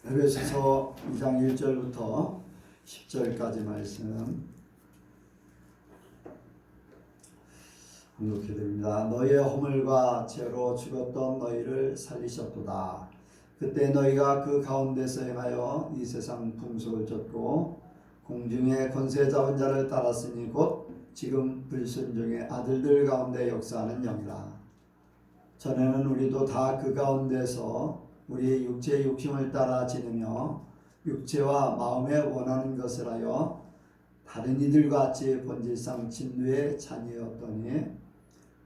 에베소서 2장 1절부터 10절까지 말씀 공독해드립니다. 너희의 허물과 죄로 죽었던 너희를 살리셨도다. 그때 너희가 그 가운데서 행하여 이 세상 풍속을 쫓고 공중의 권세 잡은 자를 따랐으니 곧 지금 불순종의 아들들 가운데 역사하는 영이라. 전에는 우리도 다 그 가운데서 우리의 육체의 욕심을 따라 지내며 육체와 마음에 원하는 것을 하여 다른 이들과 같이 본질상 진노의 자녀였더니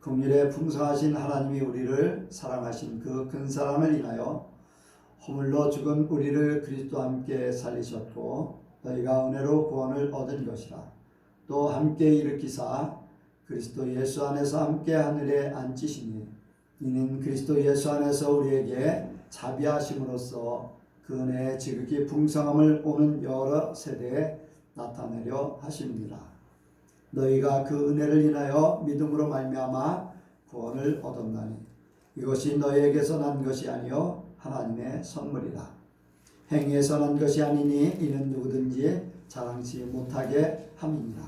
긍휼에 풍성하신 하나님이 우리를 사랑하신 그 큰 사랑을 인하여 허물로 죽은 우리를 그리스도와 함께 살리셨고 너희가 은혜로 구원을 얻은 것이라. 또 함께 일으키사 그리스도 예수 안에서 함께 하늘에 앉히시니 이는 그리스도 예수 안에서 우리에게 자비하심으로써 그 은혜의 지극히 풍성함을 오는 여러 세대에 나타내려 하십니다. 너희가 그 은혜를 인하여 믿음으로 말미암아 구원을 얻었나니 이것이 너희에게서 난 것이 아니요 하나님의 선물이라. 행위에서 난 것이 아니니 이는 누구든지 자랑치 못하게 함이니라.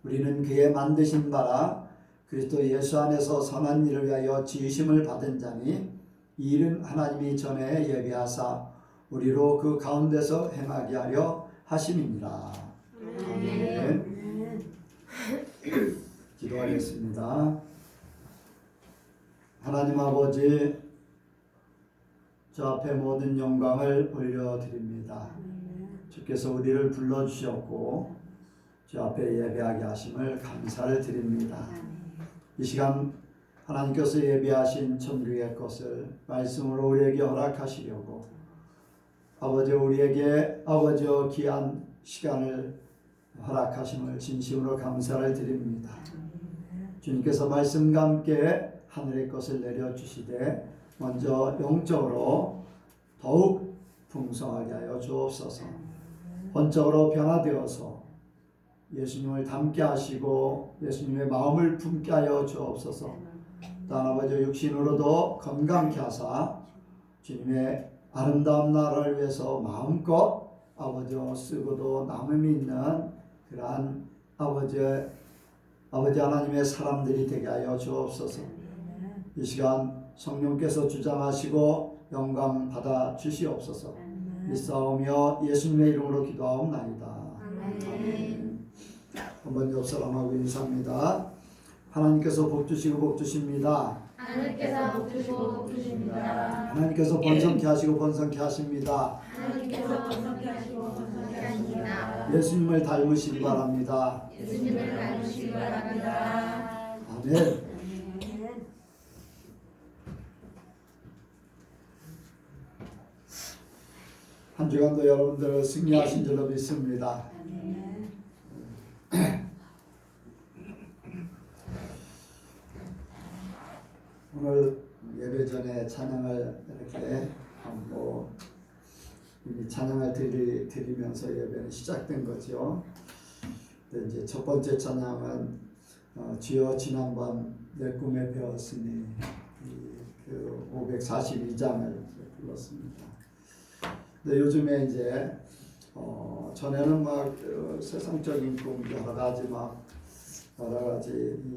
우리는 그의 만드신 바라 그리스도 예수 안에서 선한 일을 위하여 지으심을 받은 자니 이 일은 하나님이 전에 예비하사 우리로 그 가운데서 행하게 하려 하심이니라. 아멘. 기도하겠습니다. 하나님 아버지, 저 앞에 모든 영광을 올려드립니다. 주께서 우리를 불러주셨고 저 앞에 예배하게 하심을 감사를 드립니다. 이 시간 하나님께서 예비하신 천국의 것을 말씀으로 우리에게 허락하시려고 아버지 우리에게 아버지여 귀한 시간을 허락하심을 진심으로 감사를 드립니다. 주님께서 말씀과 함께 하늘의 것을 내려주시되 먼저 영적으로 더욱 풍성하게 하여 주옵소서. 본적으로 변화되어서 예수님을 닮게 하시고 예수님의 마음을 품게 하여 주옵소서. 또한 아버지 육신으로도 건강케 하사 주님의 아름다운 나라를 위해서 마음껏 아버지 쓰고도 남음이 있는 그러한 아버지 하나님의 사람들이 되게 하여 주옵소서. 이 시간 성령께서 주장하시고 영광 받아 주시옵소서. 믿사오며 예수님의 이름으로 기도하옵나이다. 아멘. 한번 옆 사람하고 인사합니다. 하나님께서 복 주시고 복 주십니다. 하나님께서 복 주시고 복 주십니다. 하나님께서 번성케 하시고 번성케 하십니다. 하나님께서 번성케 하시고 번성케 하십니다. 예수님을 닮으시기 바랍니다. 예수님을 닮으시기 바랍니다. 아멘. 한 주간도 여러분들 승리하신 줄로 믿습니다. 오늘 예배 전에 찬양을 이렇게 이미 찬양을 드리면서 예배는 시작된 거죠. 근데 이제 첫 번째 찬양은 주여 지난밤 내 꿈에 배웠으니 그 542장을 불렀습니다. 근데 요즘에 이제 전에는 막 세상적인 꿈 여러 가지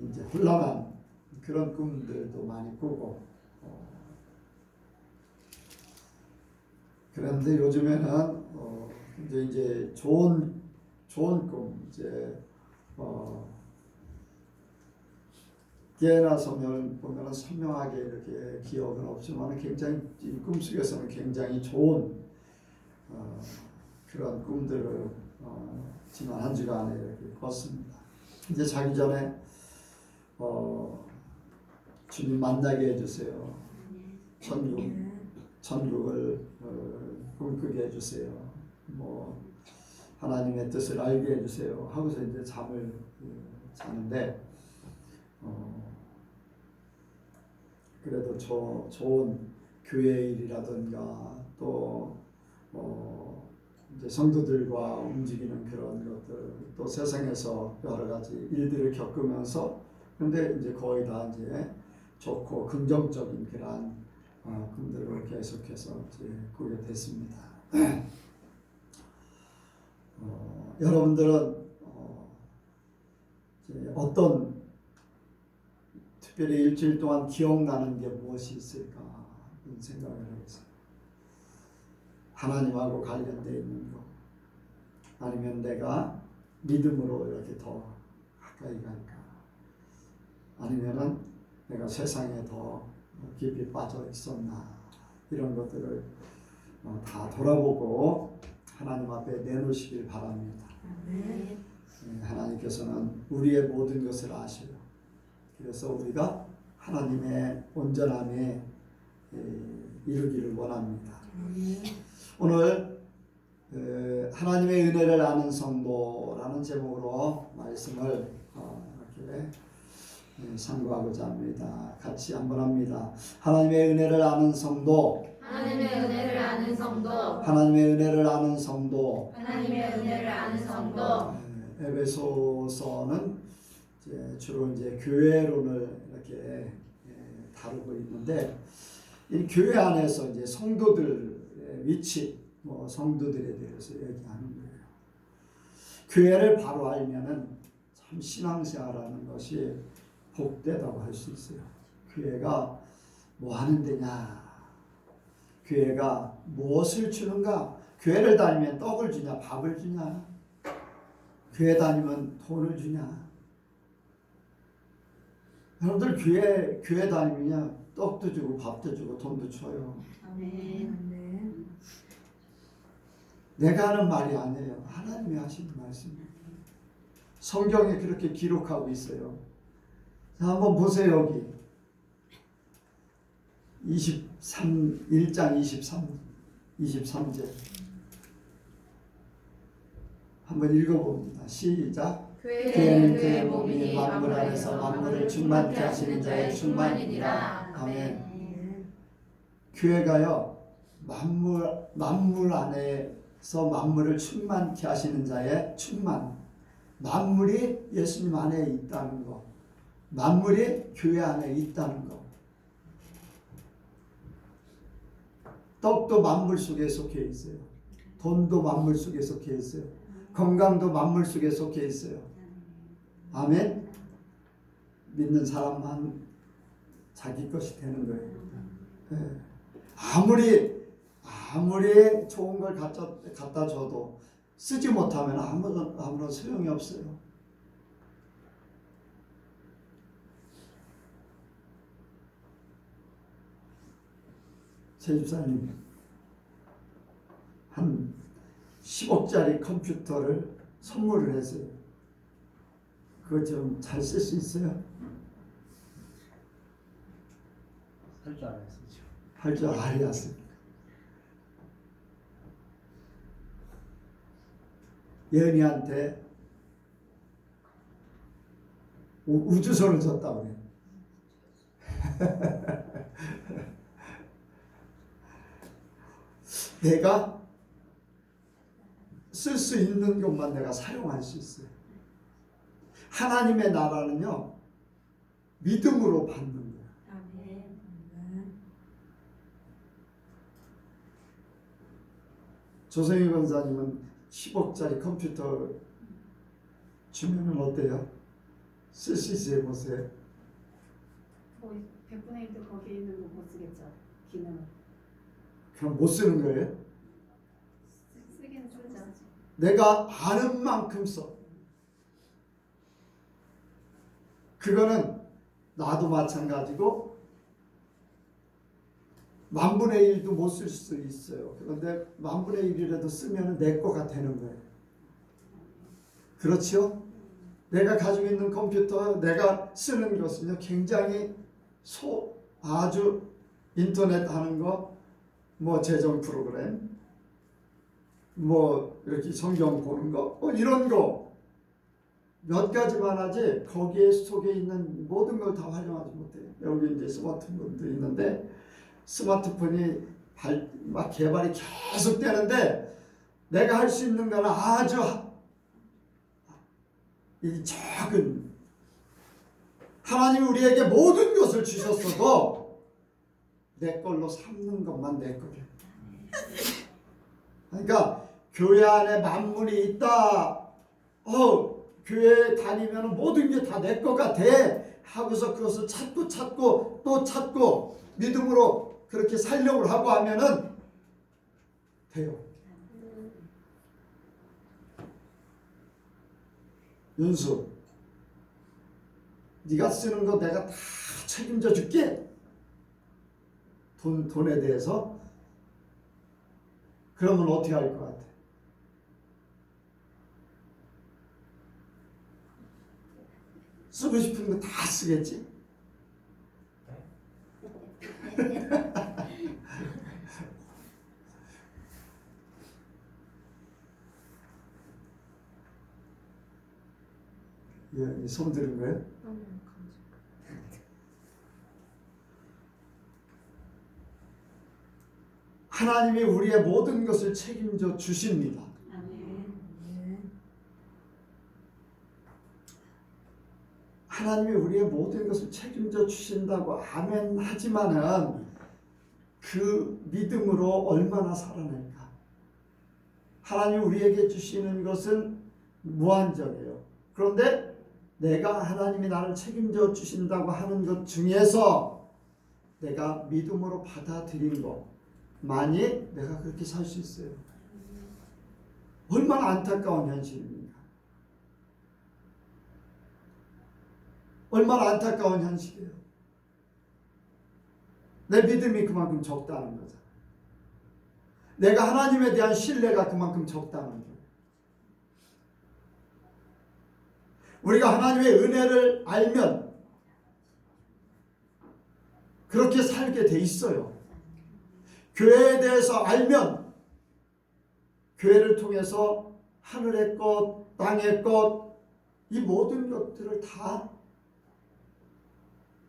이제 혼란한 그런 꿈들도 많이 꾸고 그런데 요즘에는 이제 좋은 꿈 이제 깨어나서 보면 선명하게 이렇게 기억은 없지만 굉장히 꿈속에서는 굉장히 좋은 그런 꿈들을 지난 한 주간에 이렇게 꿨습니다. 이제 자기 전에 주님 만나게 해주세요. 천국을 꿈꾸게 해주세요. 하나님의 뜻을 알게 해주세요. 하고서 이제 잠을 자는데 그래도 좋은 교회 일이라든가 또 이제 성도들과 움직이는 그런 것들 또 세상에서 여러 가지 일들을 겪으면서 근데 이제 거의 다 이제 좋고 긍정적인 그런 꿈들을 계속해서 이제 꾸게 됐습니다. 여러분들은 이제 어떤 특별히 일주일 동안 기억나는 게 무엇이 있을까 이런 생각을 해보세요. 하나님하고 관련되어 있는 것, 아니면 내가 믿음으로 이렇게 더 가까이 갈까, 아니면은 내가 세상에 더 깊이 빠져 있었나, 이런 것들을 다 돌아보고 하나님 앞에 내놓으시길 바랍니다. 하나님께서는 우리의 모든 것을 아셔요. 그래서 우리가 하나님의 온전함에 이르기를 원합니다. 오늘 하나님의 은혜를 아는 성도라는 제목으로 말씀을 이렇게 상고하고자 합니다. 같이 한번 합니다. 하나님의 은혜를 아는 성도, 하나님의 은혜를 아는 성도, 하나님의 은혜를 아는 성도. 하나님의 은혜를 아는 성도. 에베소서는 주로 이제 교회론을 이렇게 다루고 있는데, 이 교회 안에서 이제 성도들의 위치, 성도들에 대해서 얘기하는 거예요. 교회를 바로 알면은 참 신앙생활하는 것이 복되다고 할 수 있어요. 교회가 뭐 하는 데냐, 교회가 무엇을 주는가, 교회를 다니면 떡을 주냐, 밥을 주냐, 교회 다니면 돈을 주냐. 여러분들 교회 다니면 떡도 주고 밥도 주고 돈도 줘요. 아멘. 내가 하는 말이 아니에요. 하나님이 하시는 말씀이에요. 성경에 그렇게 기록하고 있어요. 자, 한번 보세요. 여기 1장 23절 한번 읽어봅니다. 시작. 교회는 그의 몸이 만물 안에서 만물을 충만케 하시는 자의 충만이니라. 아멘. 교회가요, 만물 안에서 만물을 충만케 하시는 자의 충만. 만물이 예수님 안에 있다는 거, 만물이 교회 안에 있다는 거. 떡도 만물 속에 속해 있어요. 돈도 만물 속에 속해 있어요. 건강도 만물 속에 속해 있어요. 아멘. 믿는 사람만 자기 것이 되는 거예요. 네. 아무리 좋은 걸 갖다 줘도 쓰지 못하면 아무런 소용이 없어요. 제 집사님 한 10억짜리 컴퓨터를 선물을 했어요. 그거 좀 잘 쓸 수 있어요? 할 줄 알아야 쓰죠. 할 줄 알아야 쓰. 예은이한테 우주선을 줬다고 그래. 내가 쓸 수 있는 것만 내가 사용할 수 있어요. 하나님의 나라는요, 믿음으로 받는 거예요. 아멘. 조성희 권사님은 10억짜리 컴퓨터 주면은 어때요? 쓸 수 있어요? 보세요. 거의 100분의 1도 거기에 있는 거 못 쓰겠죠. 기능. 그럼 못 쓰는 거예요? 쓰기는 쓰죠. 내가 아는 만큼 써. 그거는 나도 마찬가지고 만분의 1도 못 쓸 수 있어요. 그런데 만분의 1이라도 쓰면 내 거가 되는 거예요. 그렇죠? 내가 가지고 있는 컴퓨터, 내가 쓰는 것은요, 굉장히 아주 인터넷 하는 거, 재정 프로그램, 이렇게 성경 보는 거, 이런 거 몇 가지만 하지 거기에 속에 있는 모든 걸 다 활용하지 못해요. 여기 이제 스마트폰도 있는데 스마트폰이 막 개발이 계속 되는데 내가 할 수 있는 건 아주 이 작은, 하나님이 우리에게 모든 것을 주셨어도 내 걸로 삼는 것만 내 거예요. 그러니까 교회 안에 만물이 있다. 교회에 다니면 모든 게 다 내 거가 돼. 하고서 그것을 찾고 또 찾고 믿음으로 그렇게 살려고 하고 하면은 돼요. 윤수, 네가 쓰는 거 내가 다 책임져 줄게. 돈에 대해서. 그러면 어떻게 할 것 같아? 쓰고 싶은 거 다 쓰겠지? 예, 손 들은 거예요? 하나님이 우리의 모든 것을 책임져 주십니다. 하나님이 우리의 모든 것을 책임져 주신다고 아멘 하지만은 그 믿음으로 얼마나 살아낼까? 하나님 우리에게 주시는 것은 무한정이에요. 그런데 내가 하나님이 나를 책임져 주신다고 하는 것 중에서 내가 믿음으로 받아들인 것만이 내가 그렇게 살 수 있어요. 얼마나 안타까운 현실입니까? 얼마나 안타까운 현실이에요. 내 믿음이 그만큼 적다는 거죠. 내가 하나님에 대한 신뢰가 그만큼 적다는 거예요. 우리가 하나님의 은혜를 알면 그렇게 살게 돼 있어요. 교회에 대해서 알면 교회를 통해서 하늘의 것, 땅의 것, 이 모든 것들을 다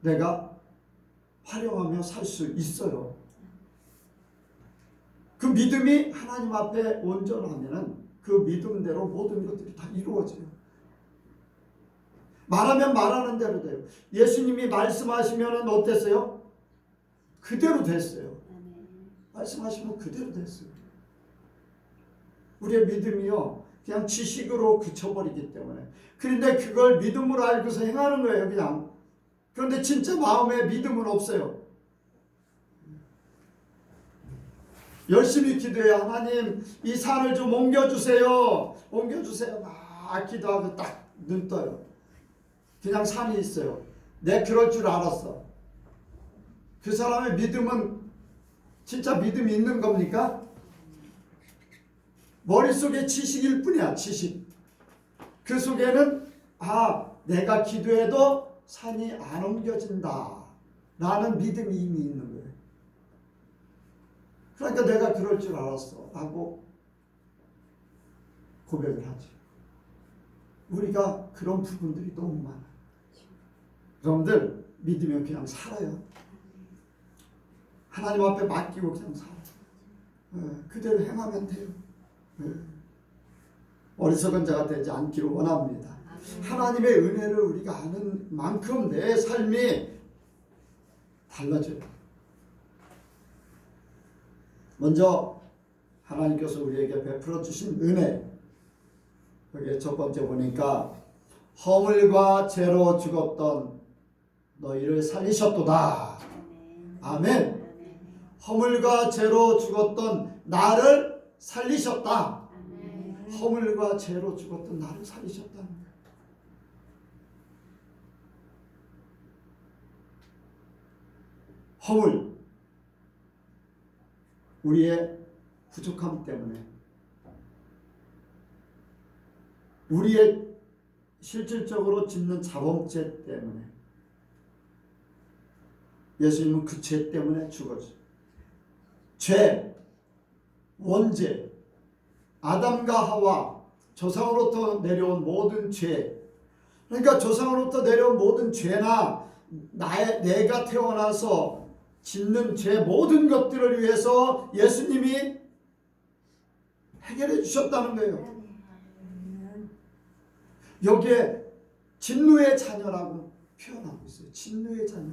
내가 활용하며 살 수 있어요. 그 믿음이 하나님 앞에 온전하면은 그 믿음대로 모든 것들이 다 이루어져요. 말하면 말하는 대로 돼요. 예수님이 말씀하시면은 어땠어요? 그대로 됐어요. 말씀하시면 그대로 됐어요. 우리의 믿음이요, 그냥 지식으로 그쳐버리기 때문에. 그런데 그걸 믿음으로 알고서 행하는 거예요, 그냥. 그런데 진짜 마음에 믿음은 없어요. 열심히 기도해요. 하나님, 이 산을 좀 옮겨주세요. 옮겨주세요. 막 기도하고 딱 눈 떠요. 그냥 산이 있어요. 내 그럴 줄 알았어. 그 사람의 믿음은 진짜 믿음이 있는 겁니까? 머릿속에 지식일 뿐이야, 지식. 그 속에는 내가 기도해도 산이 안 옮겨진다 라는 믿음이 이미 있는 거예요. 그러니까 내가 그럴 줄 알았어 라고 고백을 하지. 우리가 그런 부분들이 너무 많아요. 여러분들 믿으면 그냥 살아요. 하나님 앞에 맡기고 그냥 살아요. 그대로 행하면 돼요. 어리석은 자가 되지 않기를 원합니다. 하나님의 은혜를 우리가 아는 만큼 내 삶이 달라져요. 먼저 하나님께서 우리에게 베풀어 주신 은혜, 여기 첫 번째 보니까 허물과 죄로 죽었던 너희를 살리셨도다. 아멘. 허물과 죄로 죽었던 나를 살리셨다. 허물과 죄로 죽었던 나를 살리셨다는 거예요. 허물, 우리의 부족함 때문에, 우리의 실질적으로 짓는 자범죄 때문에, 예수님은 그 죄 때문에 죽었어요. 죄, 원죄, 아담과 하와, 조상으로부터 내려온 모든 죄. 그러니까 조상으로부터 내려온 모든 죄나 내가 태어나서 짓는 죄 모든 것들을 위해서 예수님이 해결해 주셨다는 거예요. 여기에 진노의 자녀라고 표현하고 있어요. 진노의 자녀.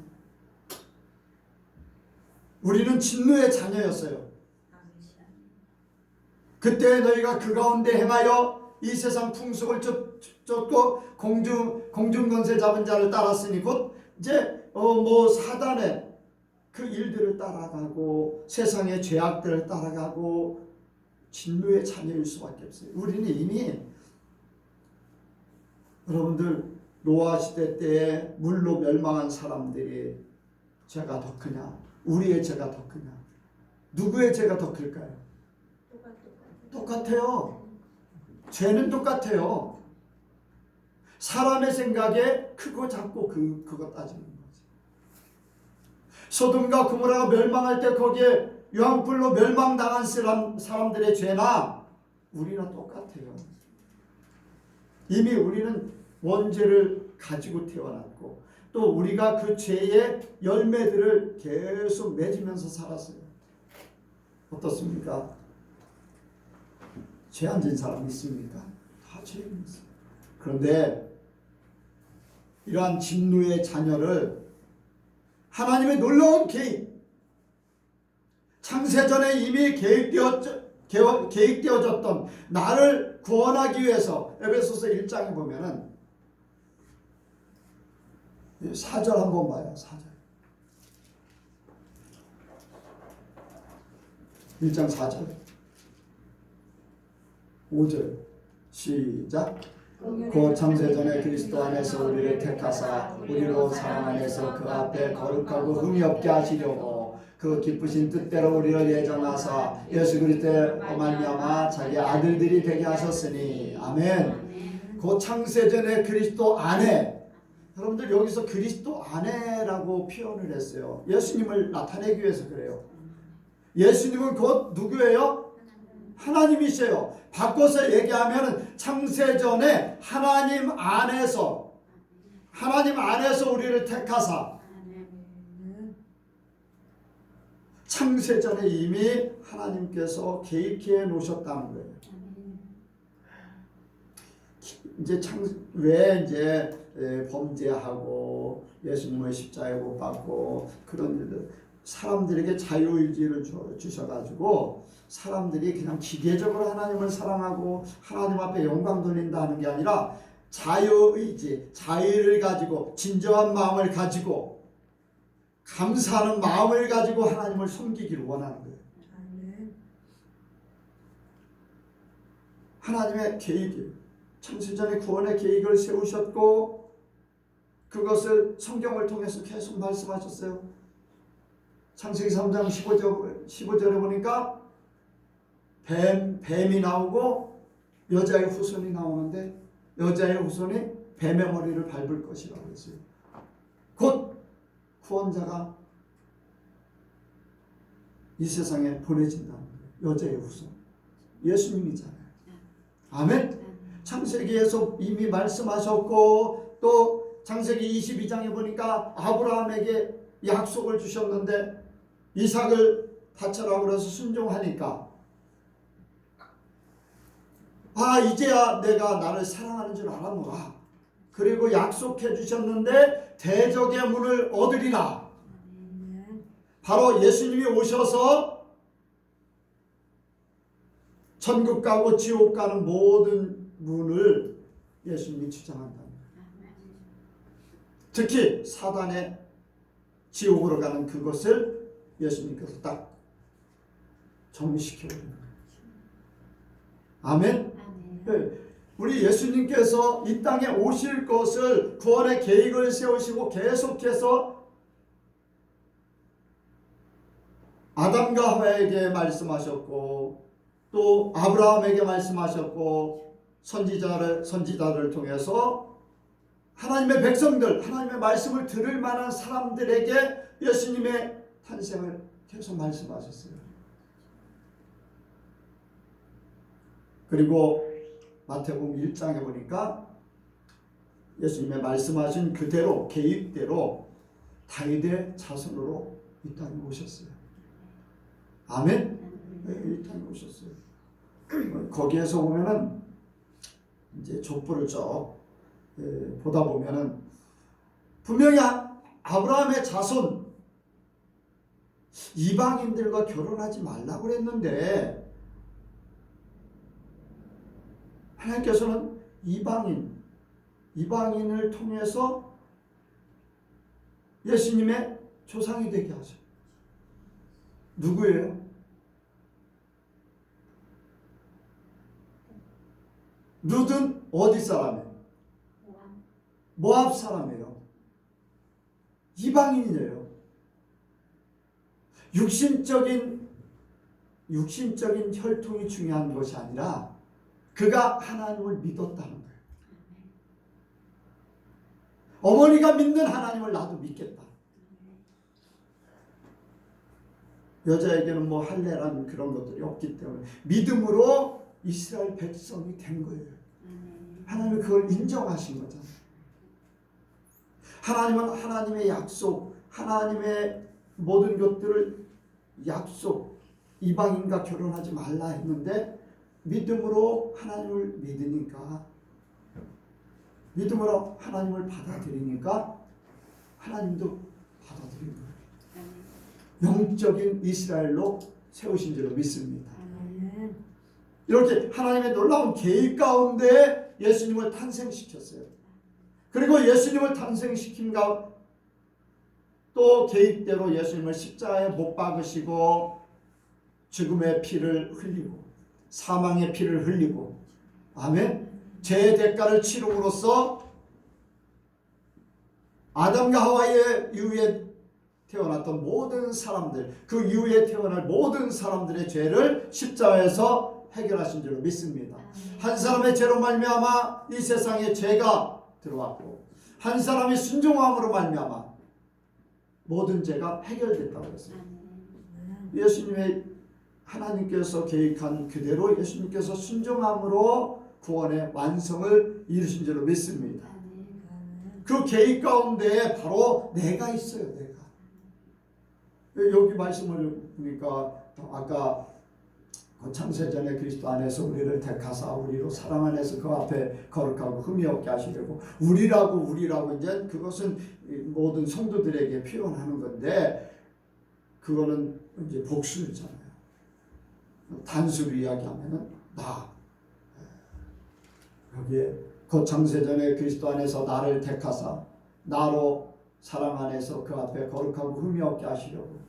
우리는 진노의 자녀였어요. 그때 너희가 그 가운데 행하여 이 세상 풍속을 쫓고 공중 권세 잡은 자를 따랐으니 곧 이제 사단의 그 일들을 따라가고 세상의 죄악들을 따라가고 진노의 자녀일 수밖에 없어요. 우리는 이미 여러분들 노아 시대 때에 물로 멸망한 사람들이 죄가 더 크냐? 우리의 죄가 더 크냐? 누구의 죄가 더 클까요? 똑같아요. 죄는 똑같아요. 사람의 생각에 크고 작고 그거 따지는 거지. 소돔과 고모라가 멸망할 때 거기에 유황불로 멸망당한 사람들의 죄나 우리나 똑같아요. 이미 우리는 원죄를 가지고 태어났고 또 우리가 그 죄의 열매들을 계속 맺으면서 살았어요. 어떻습니까? 죄 안 지은 사람이 있습니까? 다 죄인 있어요. 그런데 이러한 진노의 자녀를 하나님의 놀라운 계획, 창세전에 이미 계획되어졌던 나를 구원하기 위해서 에베소서 1장에 보면은 4절 한번 봐요. 4절 1장 4절 5절 시작. 곧 창세전에 그리스도 안에서 우리를 택하사 우리로 사랑 안에서 그 앞에 거룩하고 흠이 없게 하시려고 그 기쁘신 뜻대로 우리를 예정하사 예수 그리스도의 말미암아 자기 아들들이 되게 하셨으니 아멘. 곧 창세전에 그리스도 안에, 여러분들 여기서 그리스도 안에라고 표현을 했어요. 예수님을 나타내기 위해서 그래요. 예수님은 곧 누구예요? 하나님이세요. 바꿔서 얘기하면 창세전에 하나님 안에서 우리를 택하사, 창세전에 이미 하나님께서 계획해 놓으셨다는 거예요. 이제 왜 이제 범죄하고 예수님의 십자가에 못 박고 그런 일들, 사람들에게 자유의지를 주셔가지고 사람들이 그냥 기계적으로 하나님을 사랑하고 하나님 앞에 영광 돌린다는 게 아니라 자유의지, 자유를 가지고 진정한 마음을 가지고 감사하는 마음을 가지고 하나님을 섬기기를 원하는 거예요. 하나님의 계획이에요. 창세전에 구원의 계획을 세우셨고 그것을 성경을 통해서 계속 말씀하셨어요. 창세기 3장 15절에 보니까 뱀이 나오고 여자의 후손이 나오는데 여자의 후손이 뱀의 머리를 밟을 것이라고 했어요. 곧 구원자가 이 세상에 보내진다는 거예요. 여자의 후손 예수님이잖아요. 아멘. 창세기에서 이미 말씀하셨고 또 창세기 22장에 보니까 아브라함에게 약속을 주셨는데 이삭을 바쳐라고 그래서 순종하니까 이제야 내가 나를 사랑하는 줄 알았노라. 그리고 약속해 주셨는데 대적의 문을 얻으리라. 바로 예수님이 오셔서 천국 가고 지옥 가는 모든 문을 예수님이 주장한다. 특히 사단의 지옥으로 가는 그것을 예수님께서 딱 정리시켜버리는 거예요. 아멘. 우리 예수님께서 이 땅에 오실 것을 구원의 계획을 세우시고 계속해서 아담과 하와에게 말씀하셨고 또 아브라함에게 말씀하셨고 선지자를 통해서 하나님의 백성들, 하나님의 말씀을 들을 만한 사람들에게 예수님의 탄생을 계속 말씀하셨어요. 그리고 마태복음 1장에 보니까 예수님의 말씀하신 그대로 계획대로 다윗의 자손으로 이 땅에 오셨어요. 아멘. 이 땅에 오셨어요. 거기에서 보면은 이제 족보를 쭉 보다 보면은 분명히 아브라함의 자손 이방인들과 결혼하지 말라고 그랬는데 하나님께서는 이방인을 통해서 예수님의 조상이 되게 하셔. 누구예요? 룻은 어디 사람이에요? 모압 사람이에요. 이방인이에요. 육신적인 혈통이 중요한 것이 아니라 그가 하나님을 믿었다는 거예요. 어머니가 믿는 하나님을 나도 믿겠다. 여자에게는 뭐 할례라는 그런 것들이 없기 때문에 믿음으로 이스라엘 백성이 된 거예요. 하나님은 그걸 인정하신 거잖아요. 하나님은 하나님의 약속, 하나님의 모든 것들을 약속, 이방인과 결혼하지 말라 했는데 믿음으로 하나님을 믿으니까, 믿음으로 하나님을 받아들이니까 하나님도 받아들인 거예요. 영적인 이스라엘로 세우신 줄로 믿습니다. 이렇게 하나님의 놀라운 계획 가운데 예수님을 탄생시켰어요. 그리고 예수님을 탄생시킨 또 계획대로 예수님을 십자가에 못 박으시고 죽음의 피를 흘리고 사망의 피를 흘리고, 아멘, 죄의 대가를 치름으로써 아담과 하와의 이후에 태어났던 모든 사람들, 그 이후에 태어날 모든 사람들의 죄를 십자가에서 해결하신 줄로 믿습니다. 한 사람의 죄로 말미암아 이 세상에 죄가 들어왔고, 한 사람의 순종함으로 말미암아 모든 죄가 해결됐다고 했어요. 예수님의 하나님께서 계획한 그대로 예수님께서 순종함으로 구원의 완성을 이루신 줄로 믿습니다. 그 계획 가운데 바로 내가 있어요. 내가. 여기 말씀을 보니까 아까 창세전에 그리스도 안에서 우리를 택하사 우리로 사랑 안에서 그 앞에 거룩하고 흠이 없게 하시려고, 우리라고 이제 그것은 모든 성도들에게 표현하는 건데 그거는 이제 복수잖아요. 단수로 이야기하면은 나. 여기에 그 창세전에 그리스도 안에서 나를 택하사 나로 사랑 안에서 그 앞에 거룩하고 흠이 없게 하시려고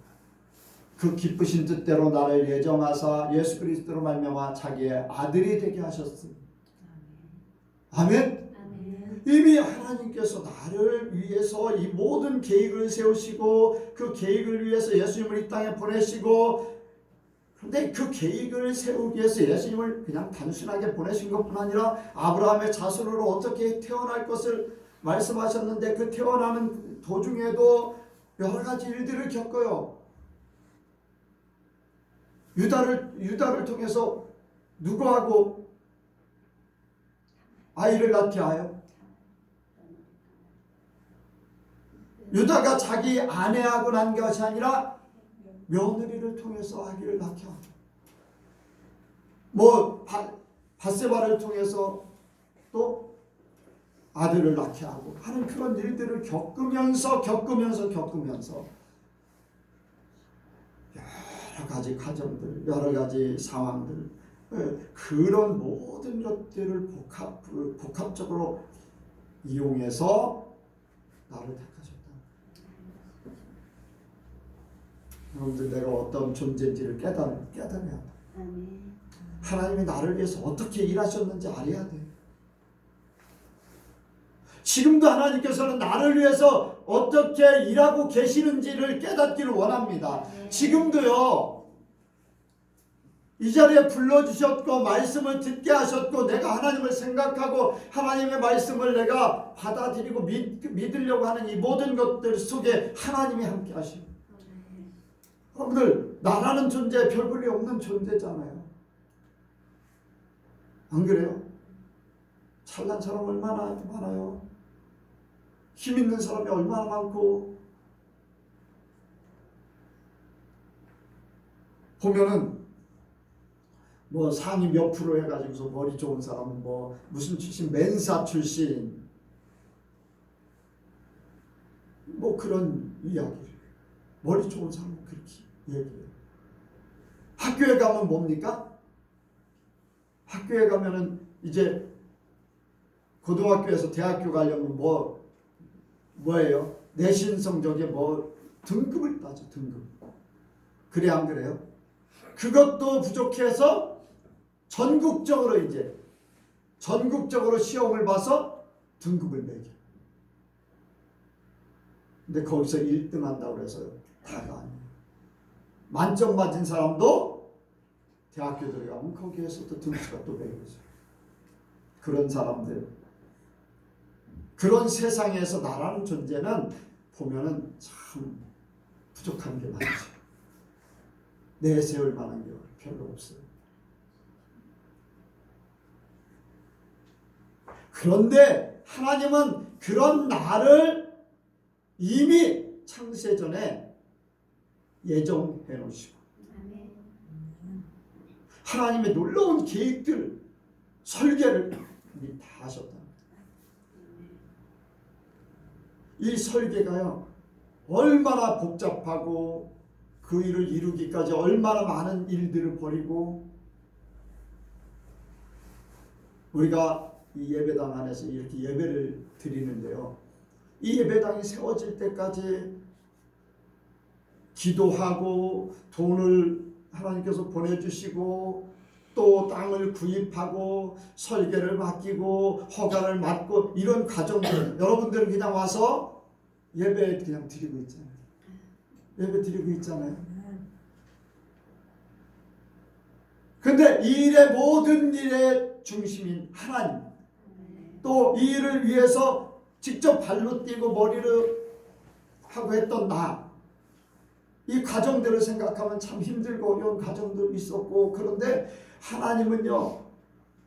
그 기쁘신 뜻대로 나를 예정하사 예수 그리스도로 말미암아 자기의 아들이 되게 하셨습니다. 아멘. 이미 하나님께서 나를 위해서 이 모든 계획을 세우시고 그 계획을 위해서 예수님을 이 땅에 보내시고, 그런데 그 계획을 세우기 위해서 예수님을 그냥 단순하게 보내신 것뿐 아니라 아브라함의 자손으로 어떻게 태어날 것을 말씀하셨는데 그 태어나는 도중에도 여러 가지 일들을 겪어요. 유다를 통해서 누구하고 아이를 낳게 하여? 유다가 자기 아내하고 난 것이 아니라 며느리를 통해서 아기를 낳게 하고, 바세바를 통해서 또 아들을 낳게 하고 하는 그런 일들을 겪으면서 여러 가지 가정들, 여러 가지 상황들, 그런 모든 것들을 복합적으로 이용해서 나를 택하셨다. 여러분들, 내가 어떤 존재인지를 깨달아야 돼. 하나님이 나를 위해서 어떻게 일하셨는지 알아야 돼. 지금도 하나님께서는 나를 위해서 어떻게 일하고 계시는지를 깨닫기를 원합니다. 지금도요, 이 자리에 불러주셨고 말씀을 듣게 하셨고 내가 하나님을 생각하고 하나님의 말씀을 내가 받아들이고 믿으려고 하는 이 모든 것들 속에 하나님이 함께 하십니다. 여러분들, 나라는 존재 별볼이 없는 존재잖아요. 안 그래요? 잘난 사람 얼마나 많아요. 힘 있는 사람이 얼마나 많고, 보면은 뭐 상위 몇 프로 해가지고서 머리 좋은 사람은 뭐 무슨 출신, 맨사 출신, 뭐 그런 이야기를, 머리 좋은 사람은 그렇게 얘기해요. 학교에 가면 뭡니까? 학교에 가면은 이제 고등학교에서 대학교 가려면 뭐예요? 내신 성적에 등급을 따져, 등급. 그래 안 그래요? 그것도 부족해서 전국적으로 시험을 봐서 등급을 매겨. 근데 거기서 1등 한다고 해서 다가 아니에요. 만점 맞은 사람도 대학교 들어가면 거기에서도 등수가 또 매겨져요. 그런 사람들, 그런 세상에서 나라는 존재는 보면은 참 부족한 게 많죠. 내세울 만한 게 별로 없어요. 그런데 하나님은 그런 나를 이미 창세 전에 예정해 놓으시고 하나님의 놀라운 계획들, 설계를 이미 다 하셨다. 이 설계가요 얼마나 복잡하고 그 일을 이루기까지 얼마나 많은 일들을 벌이고, 우리가 이 예배당 안에서 이렇게 예배를 드리는데요, 이 예배당이 세워질 때까지 기도하고 돈을 하나님께서 보내주시고 또 땅을 구입하고 설계를 맡기고 허가를 맡고 이런 과정들, 여러분들은 그냥 와서 예배 그냥 드리고 있잖아요. 예배 드리고 있잖아요. 근데 이 일의 모든 일의 중심인 하나님, 또 이 일을 위해서 직접 발로 뛰고 머리를 하고 했던 이 과정들을 생각하면 참 힘들고 어려운 과정도 있었고, 그런데 하나님은요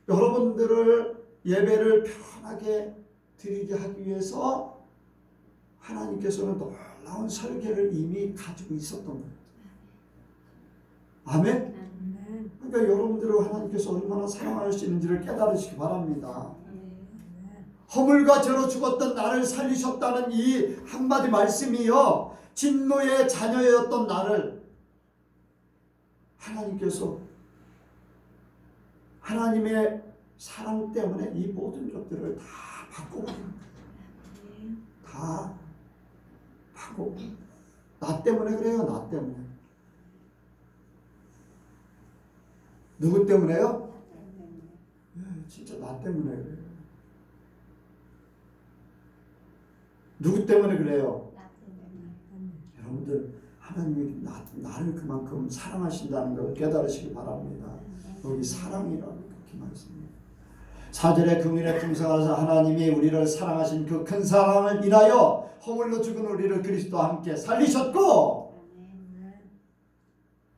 여러분들을 예배를 편하게 드리게 하기 위해서 하나님께서는 놀라운 설계를 이미 가지고 있었던 거예요. 아멘? 그러니까 여러분들을 하나님께서 얼마나 사랑하시는지를 깨달으시기 바랍니다. 허물과 죄로 죽었던 나를 살리셨다는 이 한마디 말씀이요, 진노의 자녀였던 나를 하나님께서 하나님의 사랑 때문에 이 모든 것들을 다 바꿔버립니다. 다 바꿔. 나 때문에 그래요. 나 때문에. 누구 때문에요? 진짜 나 때문에 그래요. 누구 때문에 그래요? 여러분들 하나님이 나를 그만큼 사랑하신다는 걸 깨달으시기 바랍니다. 여기 사랑이라는 그렇게 말씀입니다. 4절에 긍휼에 풍성하사 하나님이 우리를 사랑하신 그 큰 사랑을 인하여 허물로 죽은 우리를 그리스도와 함께 살리셨고,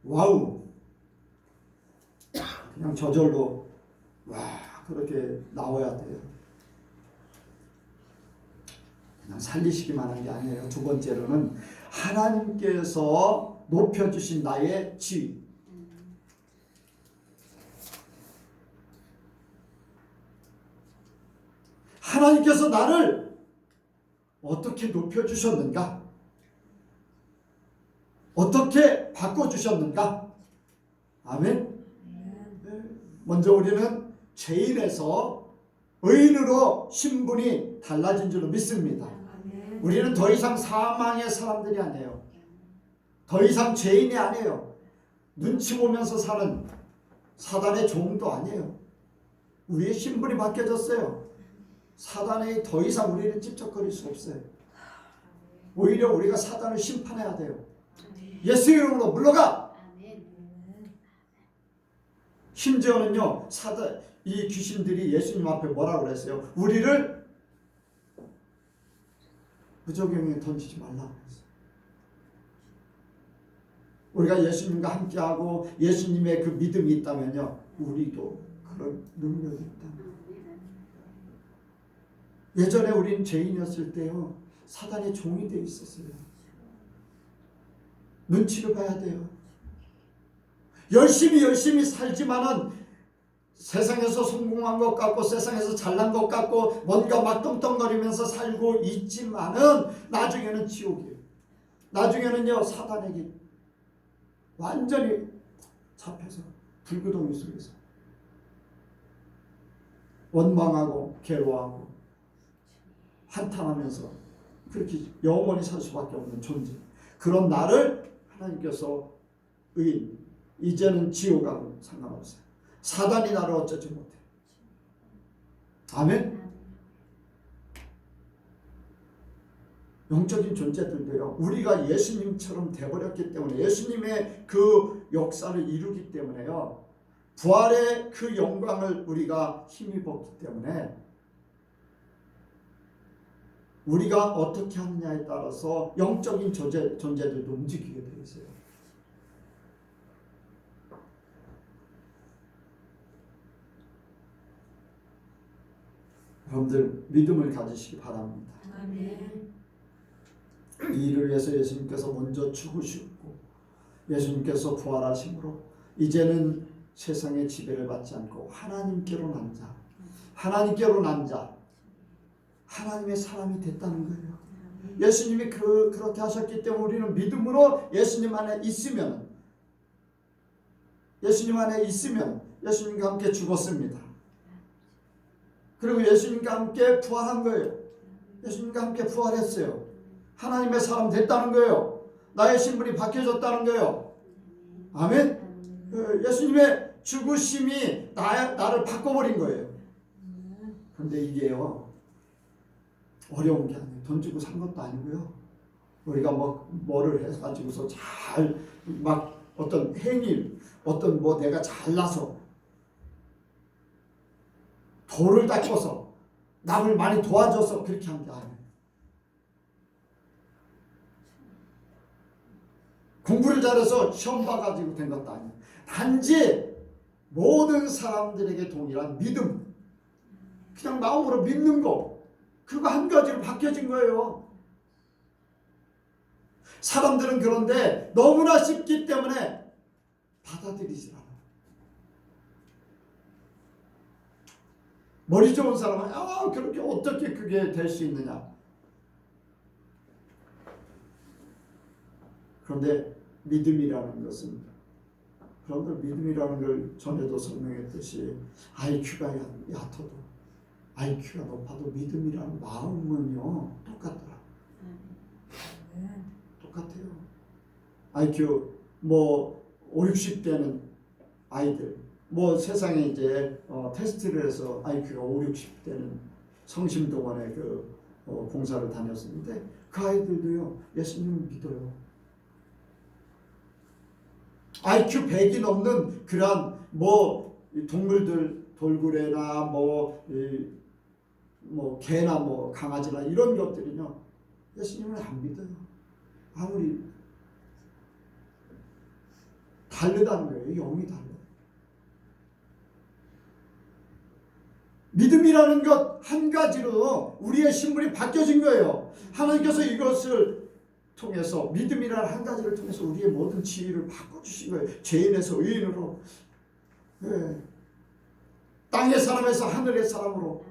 와우, 그냥 저절로 와 그렇게 나와야 돼요. 그냥 살리시기만 한 게 아니에요. 두 번째로는 하나님께서 높여주신 나의 지위. 하나님께서 나를 어떻게 높여주셨는가? 어떻게 바꿔주셨는가? 아멘. 먼저 우리는 죄인에서 의인으로 신분이 달라진 줄로 믿습니다. 우리는 더 이상 사망의 사람들이 아니에요. 더 이상 죄인이 아니에요. 눈치 보면서 사는 사단의 종도 아니에요. 우리의 신분이 바뀌어졌어요. 사단이 더 이상 우리를 찝쩍거릴 수 없어요. 오히려 우리가 사단을 심판해야 돼요. 예수 이름으로 물러가! 심지어는요, 이 귀신들이 예수님 앞에 뭐라고 그랬어요? 우리를 무저갱에 던지지 말라고 했어요. 우리가 예수님과 함께하고 예수님의 그 믿음이 있다면요, 우리도 그런 능력이 있다. 예전에 우리는 죄인이었을 때요, 사단의 종이 되어 있었어요. 눈치를 봐야 돼요. 열심히 살지만은 세상에서 성공한 것 같고 세상에서 잘난 것 같고 뭔가 막 떵떵거리면서 살고 있지만은 나중에는 지옥이에요. 나중에는요, 사단에게 완전히 잡혀서 불구덩이 속에서 원망하고 괴로워하고 한탄하면서 그렇게 영원히 살 수밖에 없는 존재. 그런 나를 하나님께서 의인, 이제는 지옥하고 상관없어요. 사단이 나를 어쩌지 못해. 아멘. 영적인 존재들도요, 우리가 예수님처럼 돼버렸기 때문에, 예수님의 그 역사를 이루기 때문에요, 부활의 그 영광을 우리가 힘입었기 때문에 우리가 어떻게 하느냐에 따라서 영적인 존재들도 움직이게 되어 있어요. 여러분들 믿음을 가지시기 바랍니다. 아멘. 이 일을 위해서 예수님께서 먼저 죽으셨고 예수님께서 부활하심으로 이제는 세상의 지배를 받지 않고 하나님께로 난 자, 하나님께로 난 자, 하나님의 사람이 됐다는 거예요. 예수님이 그렇게 하셨기 때문에 우리는 믿음으로 예수님 안에 있으면 예수님과 함께 죽었습니다. 그리고 예수님과 함께 부활한 거예요. 예수님과 함께 부활했어요. 하나님의 사람 됐다는 거예요. 나의 신분이 바뀌어졌다는 거예요. 아멘. 예수님의 죽으심이 나를 바꿔버린 거예요. 그런데 이게요, 어려운 게 아니에요. 돈 주고 산 것도 아니고요. 우리가 뭐를 해가지고서 잘 막 어떤 행위, 어떤 내가 잘나서 돌을 닦아서 남을 많이 도와줘서 그렇게 한 게 아니에요. 공부를 잘해서 시험 봐가지고 된 것도 아니에요. 단지 모든 사람들에게 동일한 믿음, 그냥 마음으로 믿는 거, 그거 한 가지로 바뀌어진 거예요. 사람들은 그런데 너무나 쉽기 때문에 받아들이지 않아요. 머리 좋은 사람은 그렇게 어떻게 그게 될 수 있느냐. 그런데 믿음이라는 것은, 여러분들 믿음이라는 걸 전에도 설명했듯이 IQ가 얕아도 IQ가 높아도 믿음이라는 마음은요 똑같더라. 똑같아요. IQ 5, 60대는 아이들, 세상에 이제 테스트를 해서 IQ가 5, 60대는 성심동원에 봉사를 다녔었는데 그 아이들도요 예수님을 믿어요. IQ 100이 넘는 그러한 동물들, 돌고래나 개나 강아지나 이런 것들은요 예수님을 안 믿어요. 아무리 다르다는 거예요. 영이 달라요. 믿음이라는 것 한 가지로 우리의 신분이 바뀌어진 거예요. 하나님께서 이것을 통해서, 믿음이라는 한 가지를 통해서 우리의 모든 지위를 바꿔주신 거예요. 죄인에서 의인으로, 땅의 사람에서 하늘의 사람으로,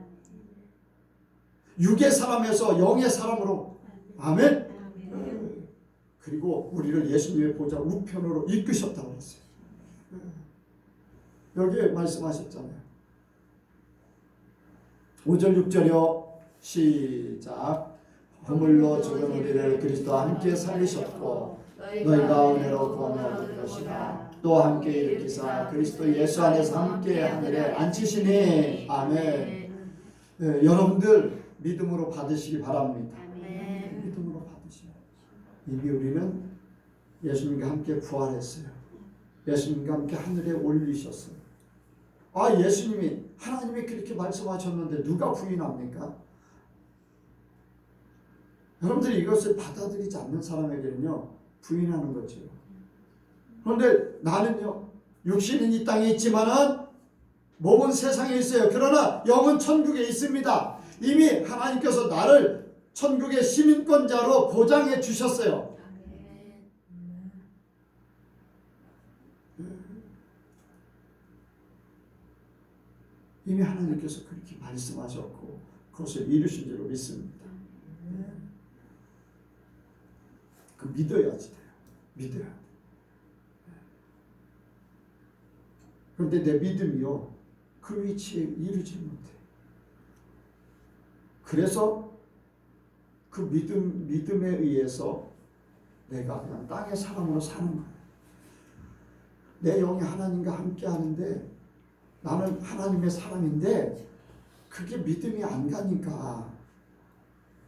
육의 사람에서 영의 사람으로. 아멘. 그리고 우리를 예수님의 보좌 우편으로 이끄셨다고 했어요. 여기에 말씀하셨잖아요. 5절 6절이요. 시작. 허물로 죽은 우리를 그리스도와 함께 살리셨고 너희가 은혜로 구원을 얻을 것이다. 또 함께 일으키사 그리스도 예수 안에서 함께 하늘에 앉히시니. 아멘. 여러분들 믿음으로 받으시기 바랍니다. 믿음으로 받으시면 이미 우리는 예수님과 함께 부활했어요. 예수님과 함께 하늘에 올리셨어요. 예수님이, 하나님이 그렇게 말씀하셨는데 누가 부인합니까? 여러분들이 이것을 받아들이지 않는 사람에게는요 부인하는 거죠. 그런데 나는요 육신은 이 땅에 있지만은 몸은 세상에 있어요. 그러나 영은 천국에 있습니다. 이미 하나님께서 나를 천국의 시민권자로 보장해 주셨어요. 이미 하나님께서 그렇게 말씀하셨고 그것을 이루신 줄로 믿습니다. 그 믿어야지 돼요. 믿어야 돼. 그런데 내 믿음이요 그 위치에 이르지 못해. 그래서 그 믿음에 의해서 내가 그냥 땅의 사람으로 사는 거예요. 내 영이 하나님과 함께 하는데 나는 하나님의 사람인데 그게 믿음이 안 가니까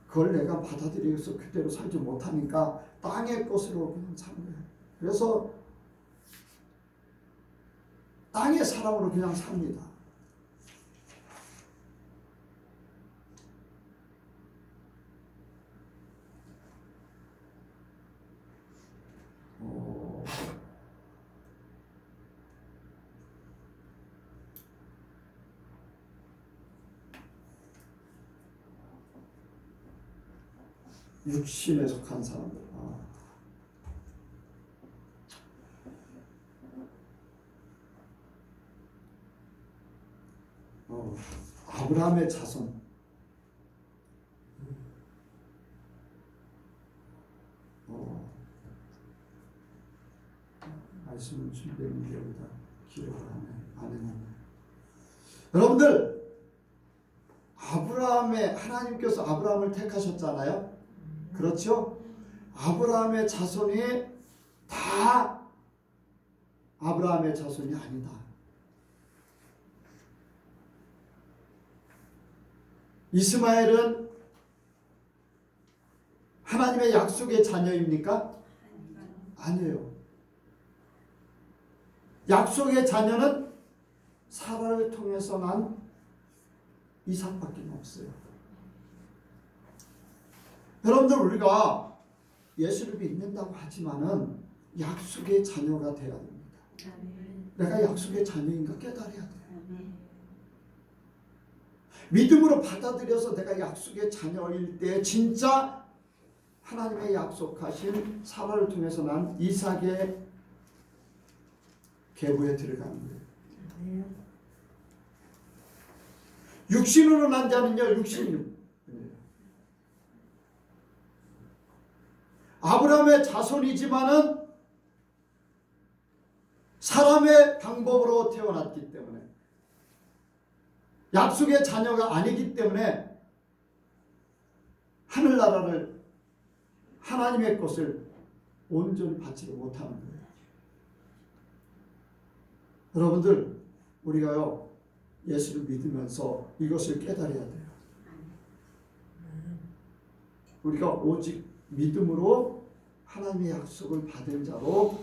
그걸 내가 받아들여서 그대로 살지 못하니까 땅의 것으로 그냥 사는 거예요. 그래서 땅의 사람으로 그냥 삽니다. 육신에 속한 사람들. 아브라함의 자손. 말씀을 준비했는데 여기다 기록을 안 해놨네. 여러분들, 하나님께서 아브라함을 택하셨잖아요. 그렇죠? 아브라함의 자손이 다 아브라함의 자손이 아니다. 이스마엘은 하나님의 약속의 자녀입니까? 아니에요. 약속의 자녀는 사라를 통해서 난 이삭밖에 없어요. 여러분들, 우리가 예수를 믿는다고 하지만은 약속의 자녀가 되어야 됩니다. 내가 약속의 자녀인가 깨달아야 돼요. 믿음으로 받아들여서 내가 약속의 자녀일 때 진짜 하나님의 약속하신 사라를 통해서 난 이삭의 계보에 들어가는 거예요. 육신으로 난 자는요, 육신. 아브라함의 자손이지만은 사람의 방법으로 태어났기 때문에, 약속의 자녀가 아니기 때문에 하늘나라를, 하나님의 것을 온전히 받지를 못하는 거예요. 여러분들, 우리가요 예수를 믿으면서 이것을 깨달아야 돼요. 우리가 오직 믿음으로 하나님의 약속을 받은 자로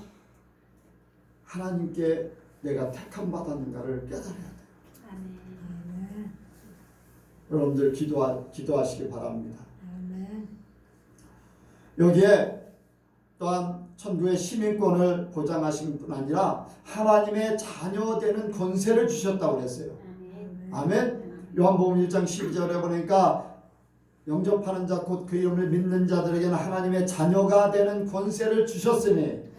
하나님께 내가 택함 받았는가를 깨달아야 돼요. 여러분들 기도하시기 바랍니다. 여기에 또한 천국의 시민권을 보장하신 뿐 아니라 하나님의 자녀되는 권세를 주셨다고 그랬어요. 아멘. 요한복음 1장 12절에 보니까 영접하는 자 곧 그 이름을 믿는 자들에게는 하나님의 자녀가 되는 권세를 주셨으니,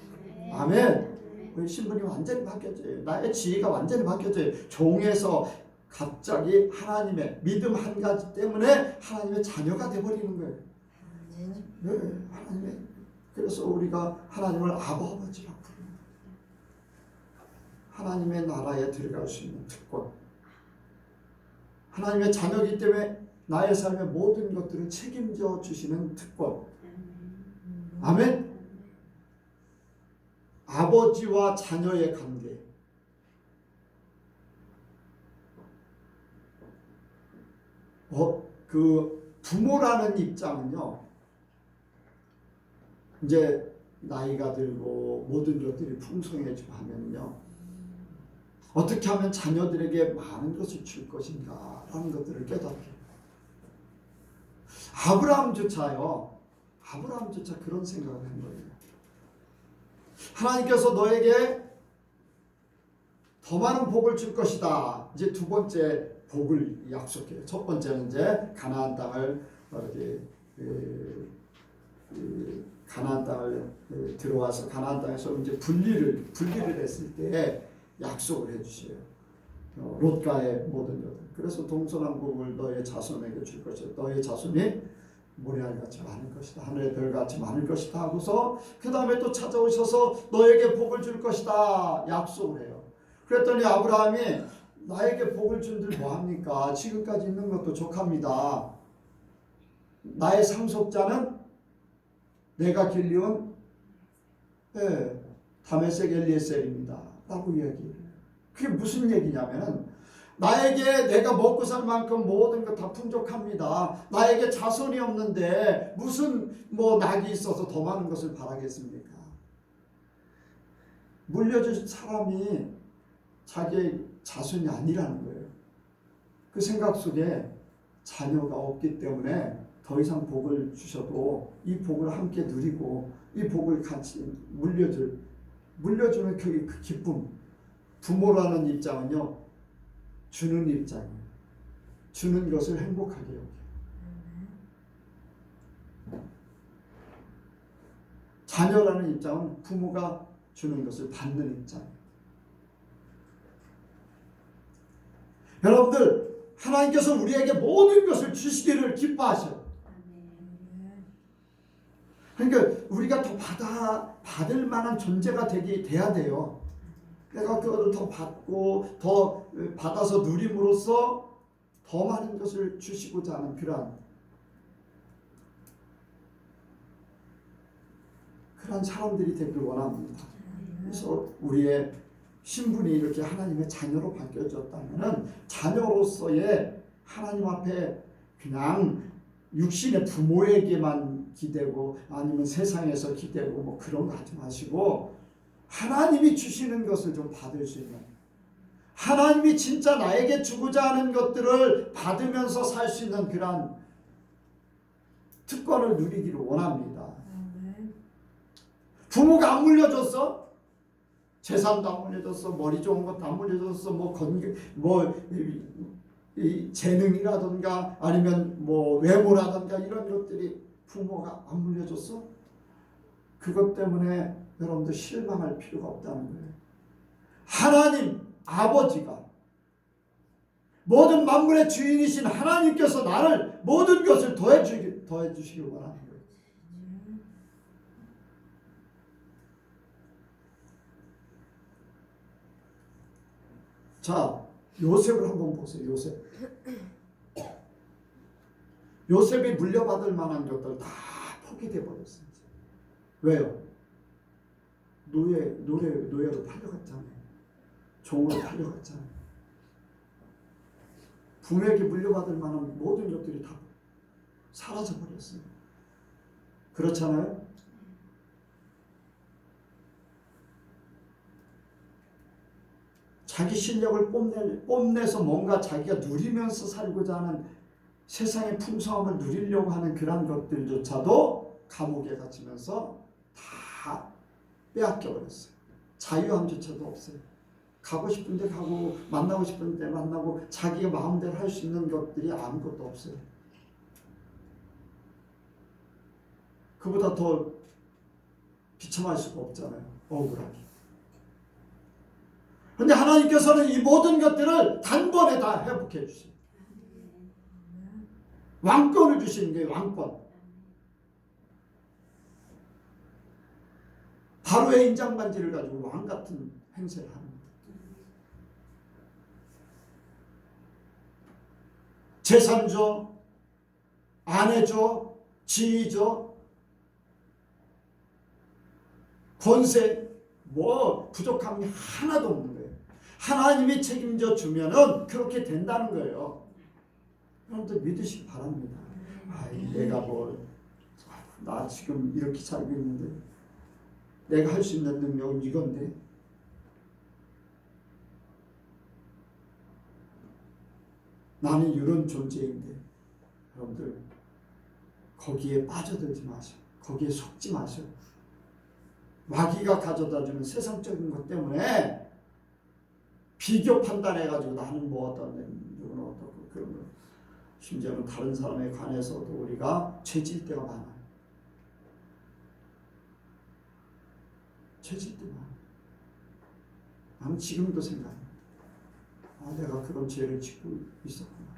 아멘. 우리 신분이 완전히 바뀌었어요. 나의 지위가 완전히 바뀌었어요. 종에서 갑자기 하나님의 믿음 한 가지 때문에 하나님의 자녀가 되어버리는 거예요. 네, 하나님의. 그래서 우리가 하나님을 아버지라고 부릅니다. 하나님의 나라에 들어갈 수 있는 특권. 하나님의 자녀이기 때문에 나의 삶의 모든 것들을 책임져 주시는 특권. 아멘. 아버지와 자녀의 관계. 그 부모라는 입장은요, 이제 나이가 들고 모든 것들이 풍성해지고 하면요, 어떻게 하면 자녀들에게 많은 것을 줄 것인가 라는 것들을 깨닫게. 아브라함조차 그런 생각을 한 거예요. 하나님께서 너에게 더 많은 복을 줄 것이다. 이제 두 번째 복을 약속해요. 첫 번째는 이제 가나안 땅을 가나안 땅을 들어와서 가나안 땅에서 이제 분리를 했을 때 약속을 해주세요. 롯가의 모든 것들. 그래서 동서남북을 너의 자손에게 줄 것이다. 너의 자손이 모래알같이 많을 것이다. 하늘의 별같이 많을 것이다 하고서 그 다음에 또 찾아오셔서 너에게 복을 줄 것이다 약속을 해요. 그랬더니 아브라함이 나에게 복을 준들 뭐합니까? 지금까지 있는 것도 족합니다. 나의 상속자는 내가 길리온 다메섹 엘리에셀입니다 라고 이야기해요. 그게 무슨 얘기냐면은 나에게 내가 먹고 살 만큼 모든 것 다 풍족합니다. 나에게 자손이 없는데 무슨 뭐 낙이 있어서 더 많은 것을 바라겠습니까? 물려준 사람이 자기의 자손이 아니라는 거예요. 그 생각 속에 자녀가 없기 때문에 더 이상 복을 주셔도 이 복을 함께 누리고 이 복을 같이 물려주는 그 기쁨. 부모라는 입장은요, 주는 입장이에요. 주는 것을 행복하게 여겨요. 자녀라는 입장은 부모가 주는 것을 받는 입장이에요. 여러분들, 하나님께서 우리에게 모든 것을 주시기를 기뻐하셔요. 그러니까 우리가 더 받을 만한 존재가 돼야 돼요. 내가 그거를 더 받고 더 받아서 누림으로써 더 많은 것을 주시고자 하는 그러한 사람들이 되길 원합니다. 그래서 우리의 신분이 이렇게 하나님의 자녀로 바뀌어졌다면 자녀로서의 하나님 앞에 그냥 육신의 부모에게만 기대고 아니면 세상에서 기대고 뭐 그런 거 하지 마시고 하나님이 주시는 것을 좀 받을 수 있는, 하나님이 진짜 나에게 주고자 하는 것들을 받으면서 살 수 있는 그런 특권을 누리기를 원합니다. 부모가 안 물려줬어? 재산도 안 물려줬어? 머리 좋은 것도 안 물려줬어? 이 재능이라든가 아니면 뭐 외모라든가 이런 것들이 부모가 안 물려줬어? 그것 때문에 여러분들 실망할 필요가 없다는 거예요. 하나님 아버지가 모든 만물의 주인이신 하나님께서 나를 모든 것을 더해주시길 원하는 거예요. 자, 요셉을 한번 보세요. 요셉이 물려받을 만한 것들 다 포기돼 버렸어요. 왜요? 노예로 팔려갔잖아요. 종으로 팔려갔잖아요. 부모에게 물려받을 만한 모든 것들이 다 사라져 버렸어요. 그렇잖아요? 자기 실력을 뽐내서 뭔가 자기가 누리면서 살고자 하는 세상의 풍성함을 누리려고 하는 그런 것들조차도 감옥에 갇히면서 다 빼앗겨 버렸어요. 자유함조차도 없어요. 가고 싶은 데 가고 만나고 싶은 데 만나고 자기가 마음대로 할 수 있는 것들이 아무것도 없어요. 그보다 더 비참할 수가 없잖아요. 억울하게. 그런데 하나님께서는 이 모든 것들을 단번에 다 회복해 주세요. 왕권을 주시는 거예요. 왕권. 바로의 인장반지를 가지고 왕 같은 행세를 하는 거예요. 재산 줘, 아내 줘, 지위 줘, 권세, 뭐 부족함이 하나도 없는 거예요. 하나님이 책임져 주면은 그렇게 된다는 거예요. 여러분들 믿으시기 바랍니다. 내가 나 지금 이렇게 살고 있는데 내가 할 수 있는 능력은 이건데 나는 이런 존재인데 여러분들 거기에 빠져들지 마세요. 거기에 속지 마세요. 마귀가 가져다주는 세상적인 것 때문에 비교 판단해가지고 나는 뭐 어떤 누구는 어떻고 그런 거 심지어는 다른 사람에 관해서도 우리가 죄질 때가 많아요. 죄질 때 많아요. 나는 지금도 생각합니다. 내가 그런 죄를 짓고 있었구나.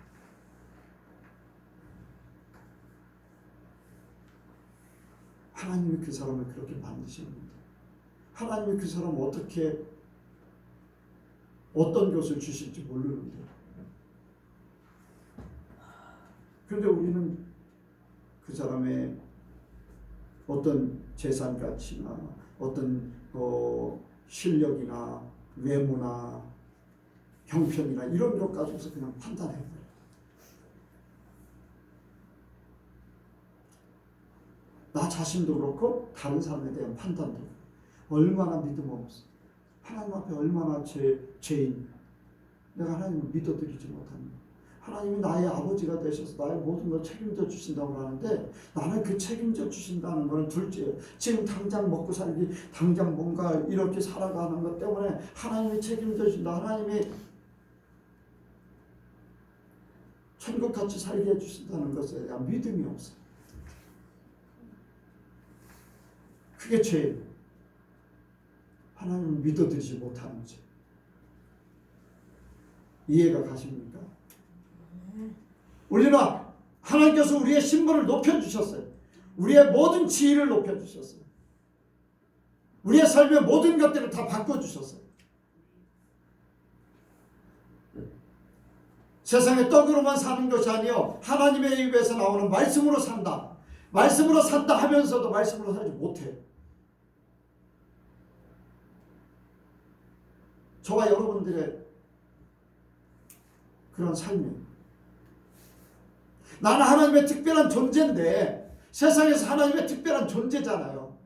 하나님이 그 사람을 그렇게 만드셨는데 하나님이 그 사람을 어떤 것을 주실지 모르는데 그런데 우리는 그 사람의 어떤 재산 가치나 어떤 실력이나 외모나 형편이나 이런 것 가지고서 그냥 판단해버려요. 나 자신도 그렇고 다른 사람에 대한 판단도 얼마나 믿음 없어. 하나님 앞에 얼마나 죄인. 내가 하나님을 믿어드리지 못합니다. 하나님이 나의 아버지가 되셔서 나의 모든 걸 책임져 주신다고 하는데 나는 그 책임져 주신다는 것은 둘째예요. 지금 당장 먹고 살기, 당장 뭔가 이렇게 살아가는 것 때문에 하나님이 책임져 주신다. 하나님이 천국같이 살게 해주신다는 것에 대한 믿음이 없어요. 그게 죄예요. 하나님을 믿어드리지 못하는 죄. 이해가 가십니까? 우리는 하나님께서 우리의 신분을 높여주셨어요. 우리의 모든 지위를 높여주셨어요. 우리의 삶의 모든 것들을 다 바꿔주셨어요. 세상의 떡으로만 사는 것이 아니요 하나님의 입에서 나오는 말씀으로 산다. 말씀으로 산다 하면서도 말씀으로 살지 못해요. 저와 여러분들의 그런 삶이 나는 하나님의 특별한 존재인데 세상에서 하나님의 특별한 존재잖아요.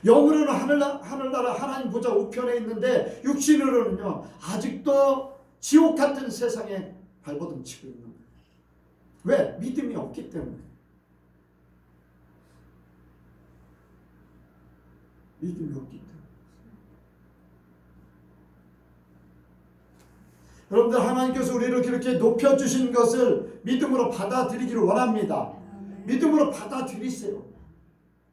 영으로는 하늘나라 하나님 보좌 우편에 있는데 육신으로는요 아직도 지옥 같은 세상에 발버둥 치고 있는 거예요. 왜? 믿음이 없기 때문에. 믿음이 없기 때문에. 여러분들 하나님께서 우리를 그렇게 높여주신 것을 믿음으로 받아들이기를 원합니다. 믿음으로 받아들이세요.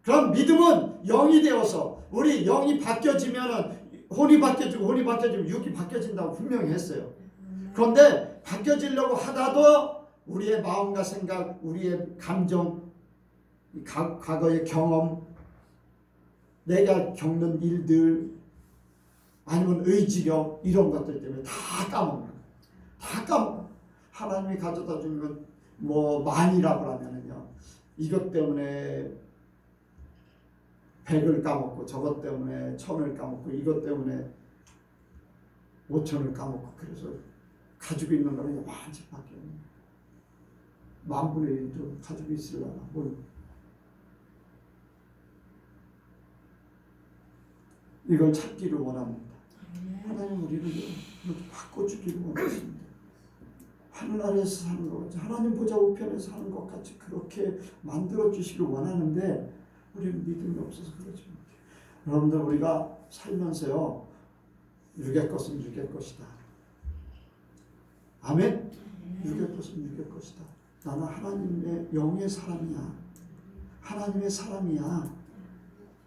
그럼 믿음은 영이 되어서 우리 영이 바뀌어지면 혼이 바뀌어지고 혼이 바뀌어지면 육이 바뀌어진다고 분명히 했어요. 그런데 바뀌어지려고 하다도 우리의 마음과 생각, 우리의 감정, 과거의 경험, 내가 겪는 일들 아니면 의지력 이런 것들 때문에 다 까먹는 거예요. 다 까먹어요. 하나님이 가져다 주는 건 뭐 만이라고 하면은요 이것 때문에 100을 까먹고 저것 때문에 1000을 까먹고 이것 때문에 5000을 까먹고 그래서 가지고 있는 거는 완전밖에 없는 거예요. 10,000분의 1도 가지고 있으려나 뭘. 이걸 찾기를 원합니다. 하나님 우리를 바꿔주기를 원하십니다. 하늘나라에서 사는 것 같이 하나님 보좌 우편에서 사는 것 같이 그렇게 만들어주시길 원하는데 우리는 믿음이 없어서 그러지 못해요. 여러분들 우리가 살면서요 육의 것은 육의 것이다. 아멘? 육의 것은 육의 것이다. 나는 하나님의 영의 사람이야. 하나님의 사람이야.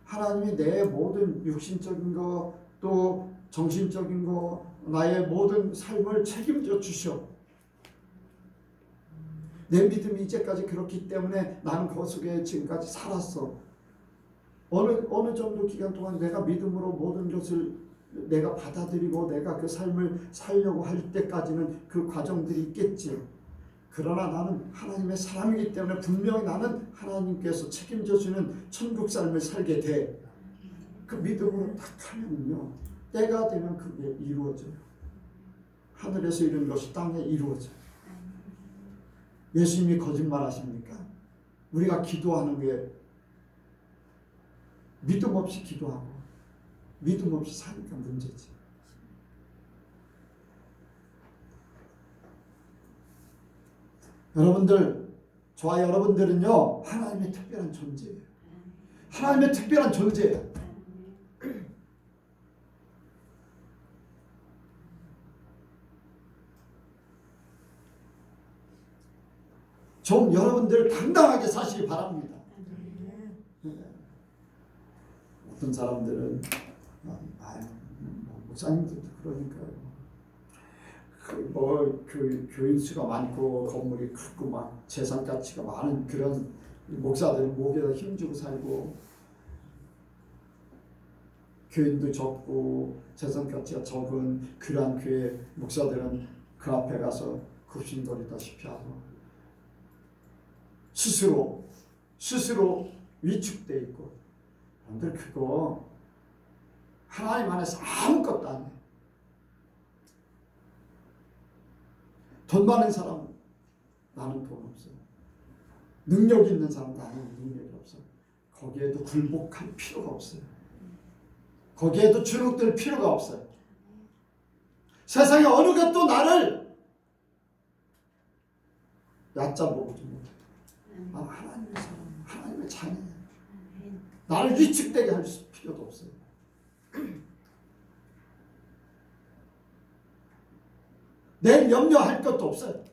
하나님이 내 모든 육신적인 거 또 정신적인 거 나의 모든 삶을 책임져 주셔. 내 믿음이 이제까지 그렇기 때문에 나는 그 속에 지금까지 살았어. 어느 정도 기간 동안 내가 믿음으로 모든 것을 내가 받아들이고 내가 그 삶을 살려고 할 때까지는 그 과정들이 있겠지. 그러나 나는 하나님의 사람이기 때문에 분명히 나는 하나님께서 책임져 주는 천국 삶을 살게 돼. 그 믿음으로 딱 하면요 때가 되면 그게 이루어져요. 하늘에서 이룬 것이 땅에 이루어져요. 예수님이 거짓말 하십니까? 우리가 기도하는 게 믿음 없이 기도하고 믿음 없이 사니까 문제지. 여러분들, 저와 여러분들은요 하나님의 특별한 존재예요. 하나님의 특별한 존재예요. 좀 여러분들 당당하게 사시기 바랍니다. 어떤 사람들은 목사님들도 그러니까요. 그 교인 수가 많고 건물이 크고 막 재산 가치가 많은 그런 목사들은 목에다 힘주고 살고 교인도 적고 재산 가치가 적은 그러한 교회 목사들은 그 앞에 가서 굽신거리다시피 하고 스스로 위축돼 있고, 여러분들 그거 하나님 안에서 아무것도 안 해. 돈 많은 사람 나는 돈 없어. 능력 있는 사람 나는 능력이 없어. 거기에도 굴복할 필요가 없어요. 거기에도 주눅들 필요가 없어요. 세상에 어느 것도 나를 얕잡아보지 못해. 나는 하나님의 사람, 하나님의 자녀. 나를 위축되게 할 필요도 없어요. 내일 염려할 것도 없어요.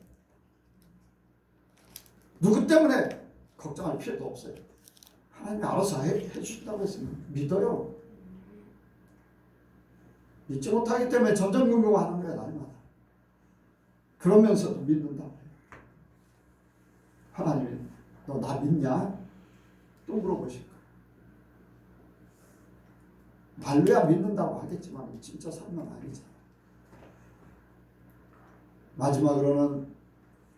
누구 때문에 걱정할 필요도 없어요. 하나님이 알아서 해주신다고 했으면 믿어요. 믿지 못하기 때문에 전전긍긍하는 거야, 날마다. 그러면서도 믿는다고 해요. 하나님이 너 나 믿냐? 또 물어보실 거예요. 말로야 믿는다고 하겠지만 진짜 삶은 아니잖아요. 마지막으로는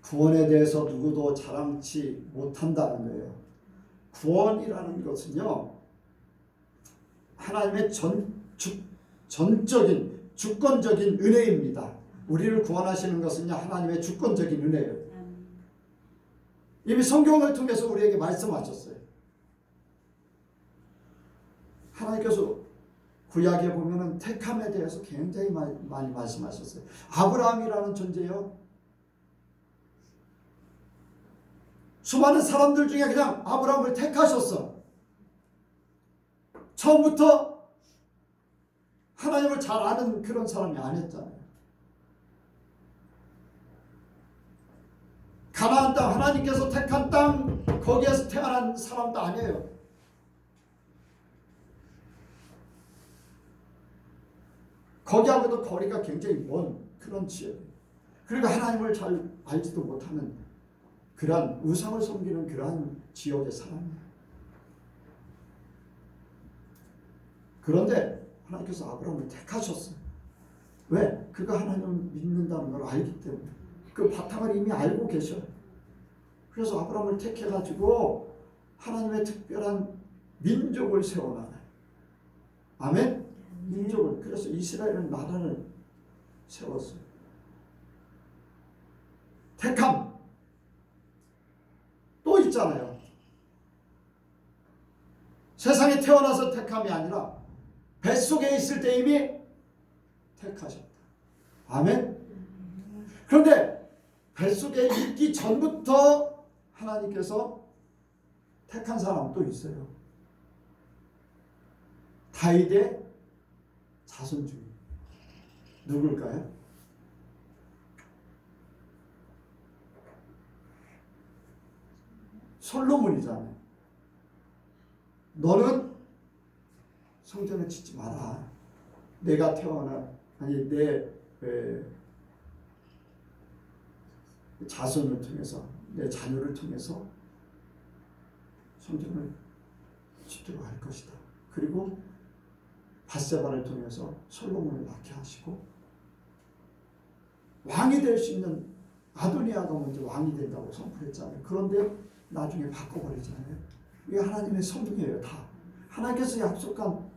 구원에 대해서 누구도 자랑치 못한다는 거예요. 구원이라는 것은요, 하나님의 전적인 주권적인 은혜입니다. 우리를 구원하시는 것은요, 하나님의 주권적인 은혜예요. 이미 성경을 통해서 우리에게 말씀하셨어요. 하나님께서 구약에 보면은 택함에 대해서 굉장히 많이 말씀하셨어요. 아브라함이라는 존재요, 수많은 사람들 중에 그냥 아브라함을 택하셨어. 처음부터 하나님을 잘 아는 그런 사람이 아니었잖아요. 가나안 땅, 하나님께서 택한 땅, 거기에서 태어난 사람도 아니에요. 거기하고도 거리가 굉장히 먼 그런 지역. 그리고 하나님을 잘 알지도 못하는 그러한 우상을 섬기는 그러한 지역의 사람이에요. 그런데 하나님께서 아브라함을 택하셨어요. 왜? 그가 하나님을 믿는다는 걸 알기 때문에. 그 바탕을 이미 알고 계셔요. 그래서 아브라함을 택해가지고 하나님의 특별한 민족을 세워나가요. 아멘? 민족을. 그래서 이스라엘은 나라를 세웠어요. 택함 또 있잖아요. 세상에 태어나서 택함이 아니라 뱃속에 있을 때 이미 택하셨다. 아멘? 그런데 뱃속에 있기 전부터 하나님께서 택한 사람 또 있어요. 다윗의 자손 중에 누굴까요? 솔로몬이잖아요. 너는 성전을 짓지 마라. 내가 내 자손을 통해서, 내 자녀를 통해서 성전을 짓도록 할 것이다. 그리고 밧세바를 통해서 솔로몬을 낳게 하시고 왕이 될 수 있는 아도니아가 먼저 왕이 된다고 선포했잖아요. 그런데 나중에 바꿔버리잖아요. 이게 하나님의 섭리예요. 다 하나님께서 약속한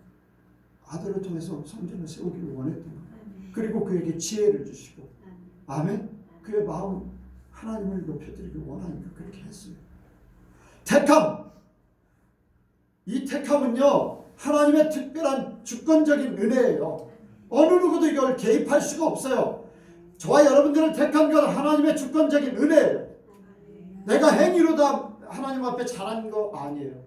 아들을 통해서 성전을 세우기를 원했던 거예요. 그리고 그에게 지혜를 주시고, 아멘. 그의 마음 하나님을 높여드리길 원하니까 그렇게 했어요. 택함, 이 택함은요 하나님의 특별한 주권적인 은혜예요. 어느 누구도 이걸 개입할 수가 없어요. 저와 여러분들을 택한 건 하나님의 주권적인 은혜예요. 내가 행위로 다 하나님 앞에 잘한 거 아니에요.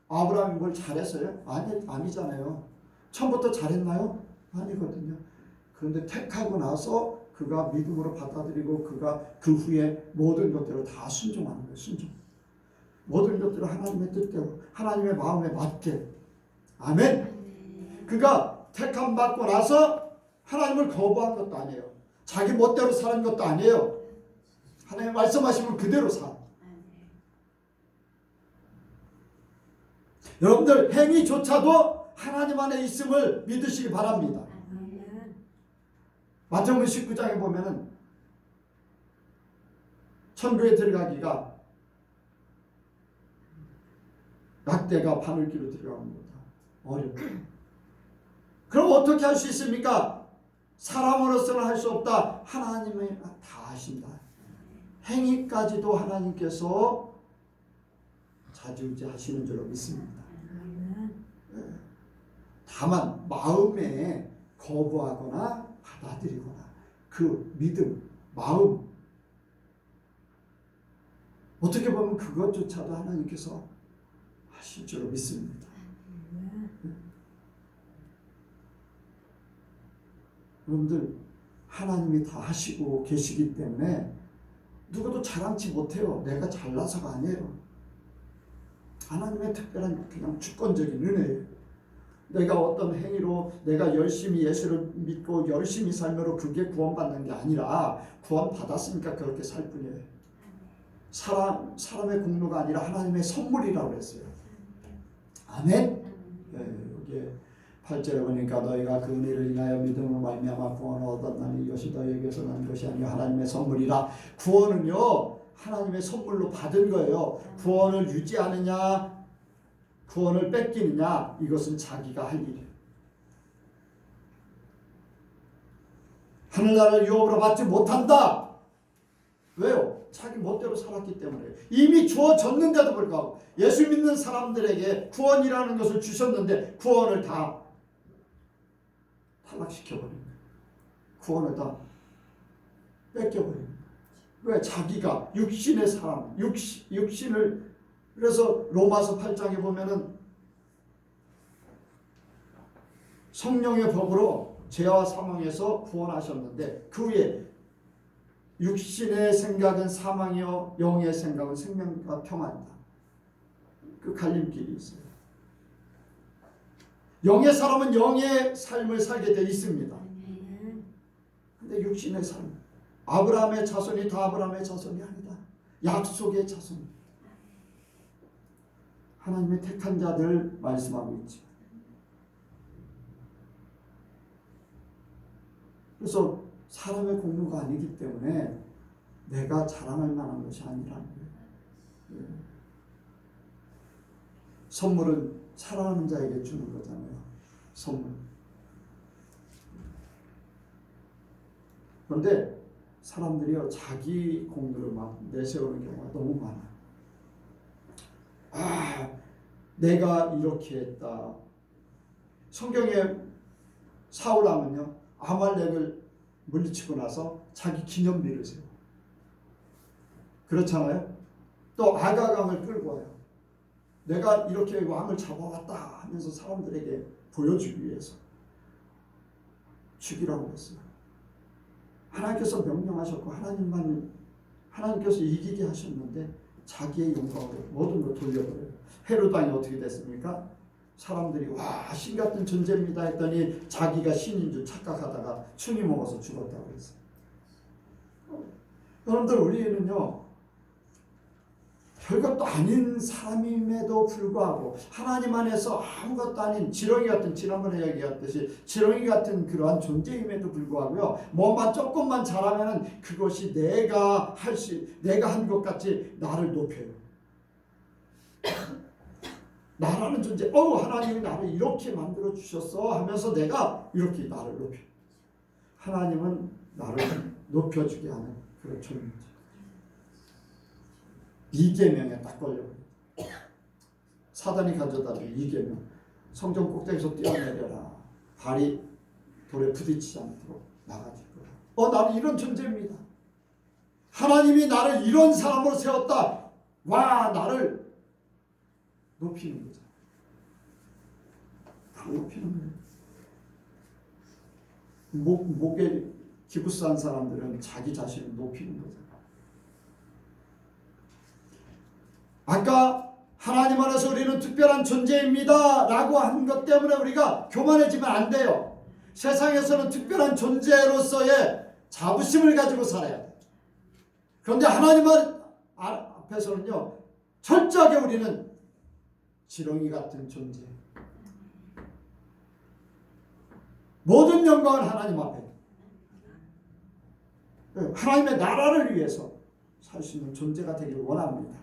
아브라함이 뭘 잘했어요? 아니잖아요. 처음부터 잘했나요? 아니거든요. 그런데 택하고 나서 그가 믿음으로 받아들이고 그가 그 후에 모든 것들을 다 순종하는 거예요. 순종. 모든 것들을 하나님의 뜻대로, 하나님의 마음에 맞게. 아멘. 그가 택함 받고 나서 하나님을 거부한 것도 아니에요. 자기 멋대로 사는 것도 아니에요. 하나님 말씀하시면 그대로 사. 여러분들 행위조차도 하나님 안에 있음을 믿으시기 바랍니다. 마태복음 19장에 보면은 천국에 들어가기가 낙대가 바늘기로 들어가는 거다. 어렵다. 그럼 어떻게 할 수 있습니까? 사람으로서는 할 수 없다. 하나님이 다 하신다. 행위까지도 하나님께서 좌지우지하시는 줄로 믿습니다. 다만 마음에 거부하거나 받아들이거나 그 믿음, 마음 어떻게 보면 그것조차도 하나님께서 하실 줄로 믿습니다. 여러분들 하나님이 다 하시고 계시기 때문에 누구도 자랑치 못해요. 내가 잘나서가 아니에요. 하나님의 특별한 그냥 주권적인 은혜예요. 내가 어떤 행위로 내가 열심히 예수를 믿고 열심히 살므로 그게 구원받는 게 아니라 구원받았으니까 그렇게 살 뿐이에요. 사람의 공로가 아니라 하나님의 선물이라고 했어요. 아멘. 네, 여기에 8절에 보니까 너희가 그 은혜를 인하여 믿음으로 말미암아 구원을 얻었나니 이것이 너희에게서 난 것이 아니요 하나님의 선물이라. 구원은요 하나님의 선물로 받은 거예요. 구원을 유지하느냐 구원을 뺏기느냐 이것은 자기가 할 일이에요. 하늘나라를 유업으로 받지 못한다. 왜요? 자기 멋대로 살았기 때문에. 이미 주어졌는데도 불구하고 예수 믿는 사람들에게 구원이라는 것을 주셨는데 구원을 다 탈락시켜버린 거예요. 구원을 다 뺏겨버린 거예요. 왜? 자기가 육신의 사람, 육신을. 그래서 로마서 8장에 보면은 성령의 법으로 죄와 사망에서 구원하셨는데 그 후에 육신의 생각은 사망이요 영의 생각은 생명과 평안이다. 그 갈림길이 있어요. 영의 사람은 영의 삶을 살게 돼 있습니다. 근데 육신의 삶, 아브라함의 자손이 다 아브라함의 자손이 아니다. 약속의 자손. 하나님의 택한 자들 말씀하고 있죠. 그래서 사람의 공로가 아니기 때문에 내가 자랑할 만한 것이 아니라는 거예요. 선물은 사랑하는 자에게 주는 거잖아요. 선물. 그런데 사람들이요 자기 공로를 막 내세우는 경우가 너무 많아요. 아, 내가 이렇게 했다. 성경에 사울왕은요 아말렉을 물리치고 나서 자기 기념비를 세워. 그렇잖아요. 또 아가강을 끌고 와요. 내가 이렇게 왕을 잡아왔다 하면서 사람들에게 보여주기 위해서 죽이라고 했어요. 하나님께서 명령하셨고 하나님께서 이기게 하셨는데 자기의 영광으로 모든 걸 돌려버려요. 헤롯 왕이 어떻게 됐습니까? 사람들이 와 신같은 존재입니다 했더니 자기가 신인 줄 착각하다가 충이 먹어서 죽었다고 했어요. 여러분들 우리는요 별것도 아닌 사람임에도 불구하고 하나님 안에서 아무것도 아닌 지렁이 같은, 지난번에 얘기했듯이 지렁이 같은 그러한 존재임에도 불구하고요 뭐만 조금만 잘하면은 그것이 내가 한 것 같이 나를 높여요. 나라는 존재, 하나님이 나를 이렇게 만들어 주셨어 하면서 내가 이렇게 나를 높여. 하나님은 나를 높여주게 하는 그런 존재. 이계명에 딱 걸려요. 사단이 가져다준 이계명. 성전 꼭대기에서 뛰어내려라. 발이 돌에 부딪히지 않도록 나가줄 거야. 나는 이런 존재입니다. 하나님이 나를 이런 사람으로 세웠다. 와, 나를 높이는 거죠. 다 높이는 거예요. 목에 기부스한 사람들은 자기 자신을 높이는 거죠. 아까 하나님 안에서 우리는 특별한 존재입니다 라고 한 것 때문에 우리가 교만해지면 안 돼요. 세상에서는 특별한 존재로서의 자부심을 가지고 살아야 돼요. 그런데 하나님 앞에서는요 철저하게 우리는 지렁이 같은 존재. 모든 영광은 하나님 앞에. 하나님의 나라를 위해서 살 수 있는 존재가 되길 원합니다.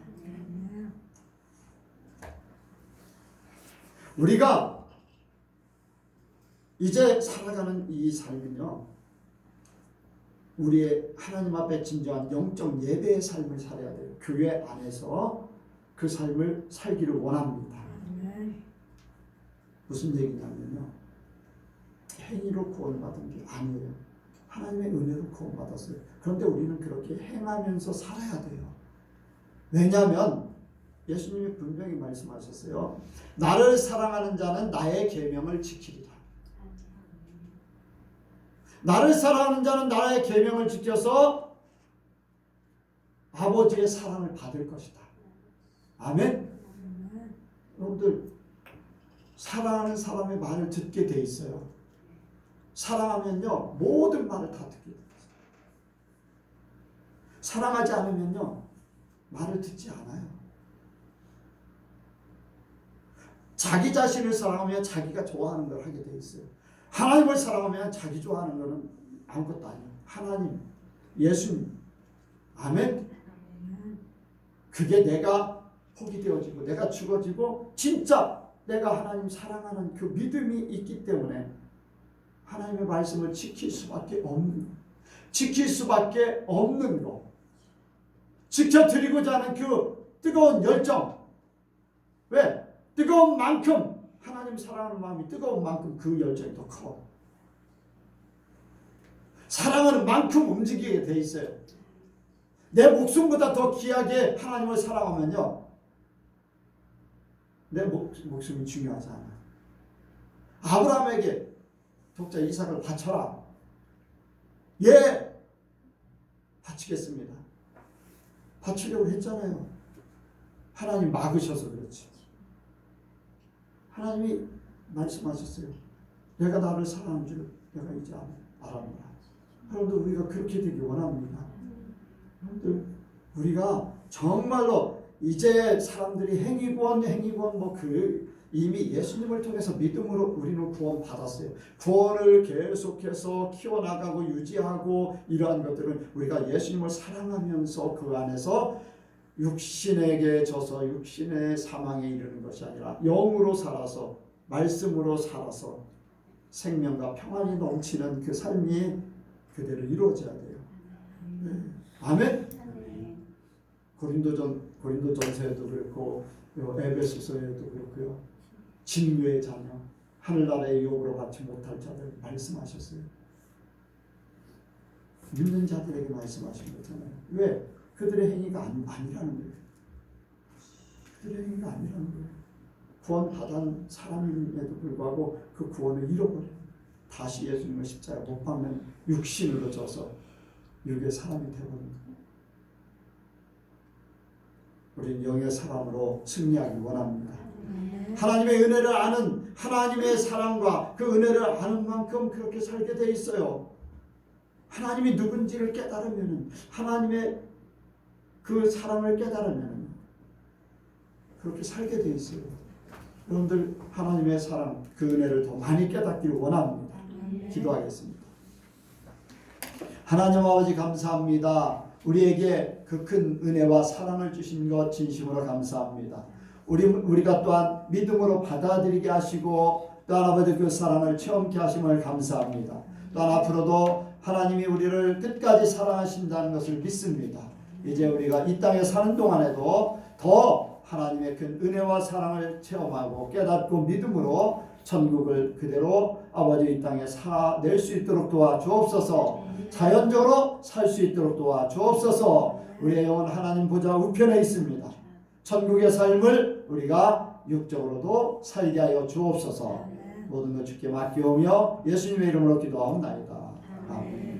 우리가 이제 살아가는 이 삶은요, 우리의 하나님 앞에 진정한 영적 예배의 삶을 살아야 돼요. 교회 안에서 그 삶을 살기를 원합니다. 무슨 얘기냐면요, 행위로 구원받은 게 아니에요. 하나님의 은혜로 구원받았어요. 그런데 우리는 그렇게 행하면서 살아야 돼요. 왜냐하면 예수님이 분명히 말씀하셨어요. 나를 사랑하는 자는 나의 계명을 지키리라. 나를 사랑하는 자는 나의 계명을 지켜서 아버지의 사랑을 받을 것이다. 아멘? 여러분들, 사랑하는 사람의 말을 듣게 돼 있어요. 사랑하면요, 모든 말을 다 듣게 돼 있어요. 사랑하지 않으면요, 말을 듣지 않아요. 자기 자신을 사랑하면 자기가 좋아하는 걸 하게 돼 있어요. 하나님을 사랑하면 자기 좋아하는 거는 아무것도 아니에요. 하나님, 예수님, 아멘? 그게 내가 포기되어지고 내가 죽어지고 진짜 내가 하나님 사랑하는 그 믿음이 있기 때문에 하나님의 말씀을 지킬 수밖에 없는 거. 지킬 수밖에 없는 거. 지켜드리고자 하는 그 뜨거운 열정. 왜? 뜨거운 만큼, 하나님 사랑하는 마음이 뜨거운 만큼 그 열정이 더 커. 사랑하는 만큼 움직이게 돼 있어요. 내 목숨보다 더 귀하게 하나님을 사랑하면요, 내 목숨이 중요하지 않아. 아브라함에게 독자 이삭을 바쳐라. 예, 바치겠습니다. 바치려고 했잖아요. 하나님 막으셔서 그렇지. 하나님이 말씀하셨어요. 내가 나를 사랑하는 줄 내가 이제 알았노라. 여러분들, 우리가 그렇게 되기 원합니다. 여러분들, 우리가 정말로 이제 사람들이 행위구원 뭐 이미 예수님을 통해서 믿음으로 우리는 구원 받았어요. 구원을 계속해서 키워나가고 유지하고 이러한 것들은 우리가 예수님을 사랑하면서 그 안에서 육신에게 져서 육신의 사망에 이르는 것이 아니라 영으로 살아서 말씀으로 살아서 생명과 평안이 넘치는 그 삶이 그대로 이루어져야 돼요. 네. 아멘? 고린도전서에도 그렇고 에베소서에도 그렇고요. 진노의 자녀, 하늘나라의 유업으로 받지 못할 자들 말씀하셨어요. 믿는 자들에게 말씀하신 거잖아요. 왜? 그들의 행위가 아니라는 거예요. 그들의 행위가 아니라는 거예요. 구원 받은 사람임에도 불구하고 그 구원을 잃어버려요. 다시 예수님을 십자가 못 박는 육신으로 져서 육의 사람이 되어버린 거예요. 우리는 영의 사람으로 승리하기 원합니다. 하나님의 은혜를 아는, 하나님의 사랑과 그 은혜를 아는 만큼 그렇게 살게 돼 있어요. 하나님이 누군지를 깨달으면, 하나님의 그 사랑을 깨달으면 그렇게 살게 돼 있어요. 여러분들, 하나님의 사랑, 그 은혜를 더 많이 깨닫기를 원합니다. 기도하겠습니다. 하나님 아버지, 감사합니다. 우리에게 그 큰 은혜와 사랑을 주신 것 진심으로 감사합니다. 우리가 또한 믿음으로 받아들이게 하시고 또한 아버지 그 사랑을 체험케 하심을 감사합니다. 또한 앞으로도 하나님이 우리를 끝까지 사랑하신다는 것을 믿습니다. 이제 우리가 이 땅에 사는 동안에도 더 하나님의 큰 은혜와 사랑을 체험하고 깨닫고 믿음으로 천국을 그대로 아버지 이 땅에 살아낼 수 있도록 도와주옵소서. 자연적으로 살 수 있도록 도와주옵소서. 우리의 영혼 하나님 보좌 우편에 있습니다. 천국의 삶을 우리가 육적으로도 살게 하여 주옵소서. 모든 것 주께 맡기오며 예수님의 이름으로 기도하옵나이다. 아멘.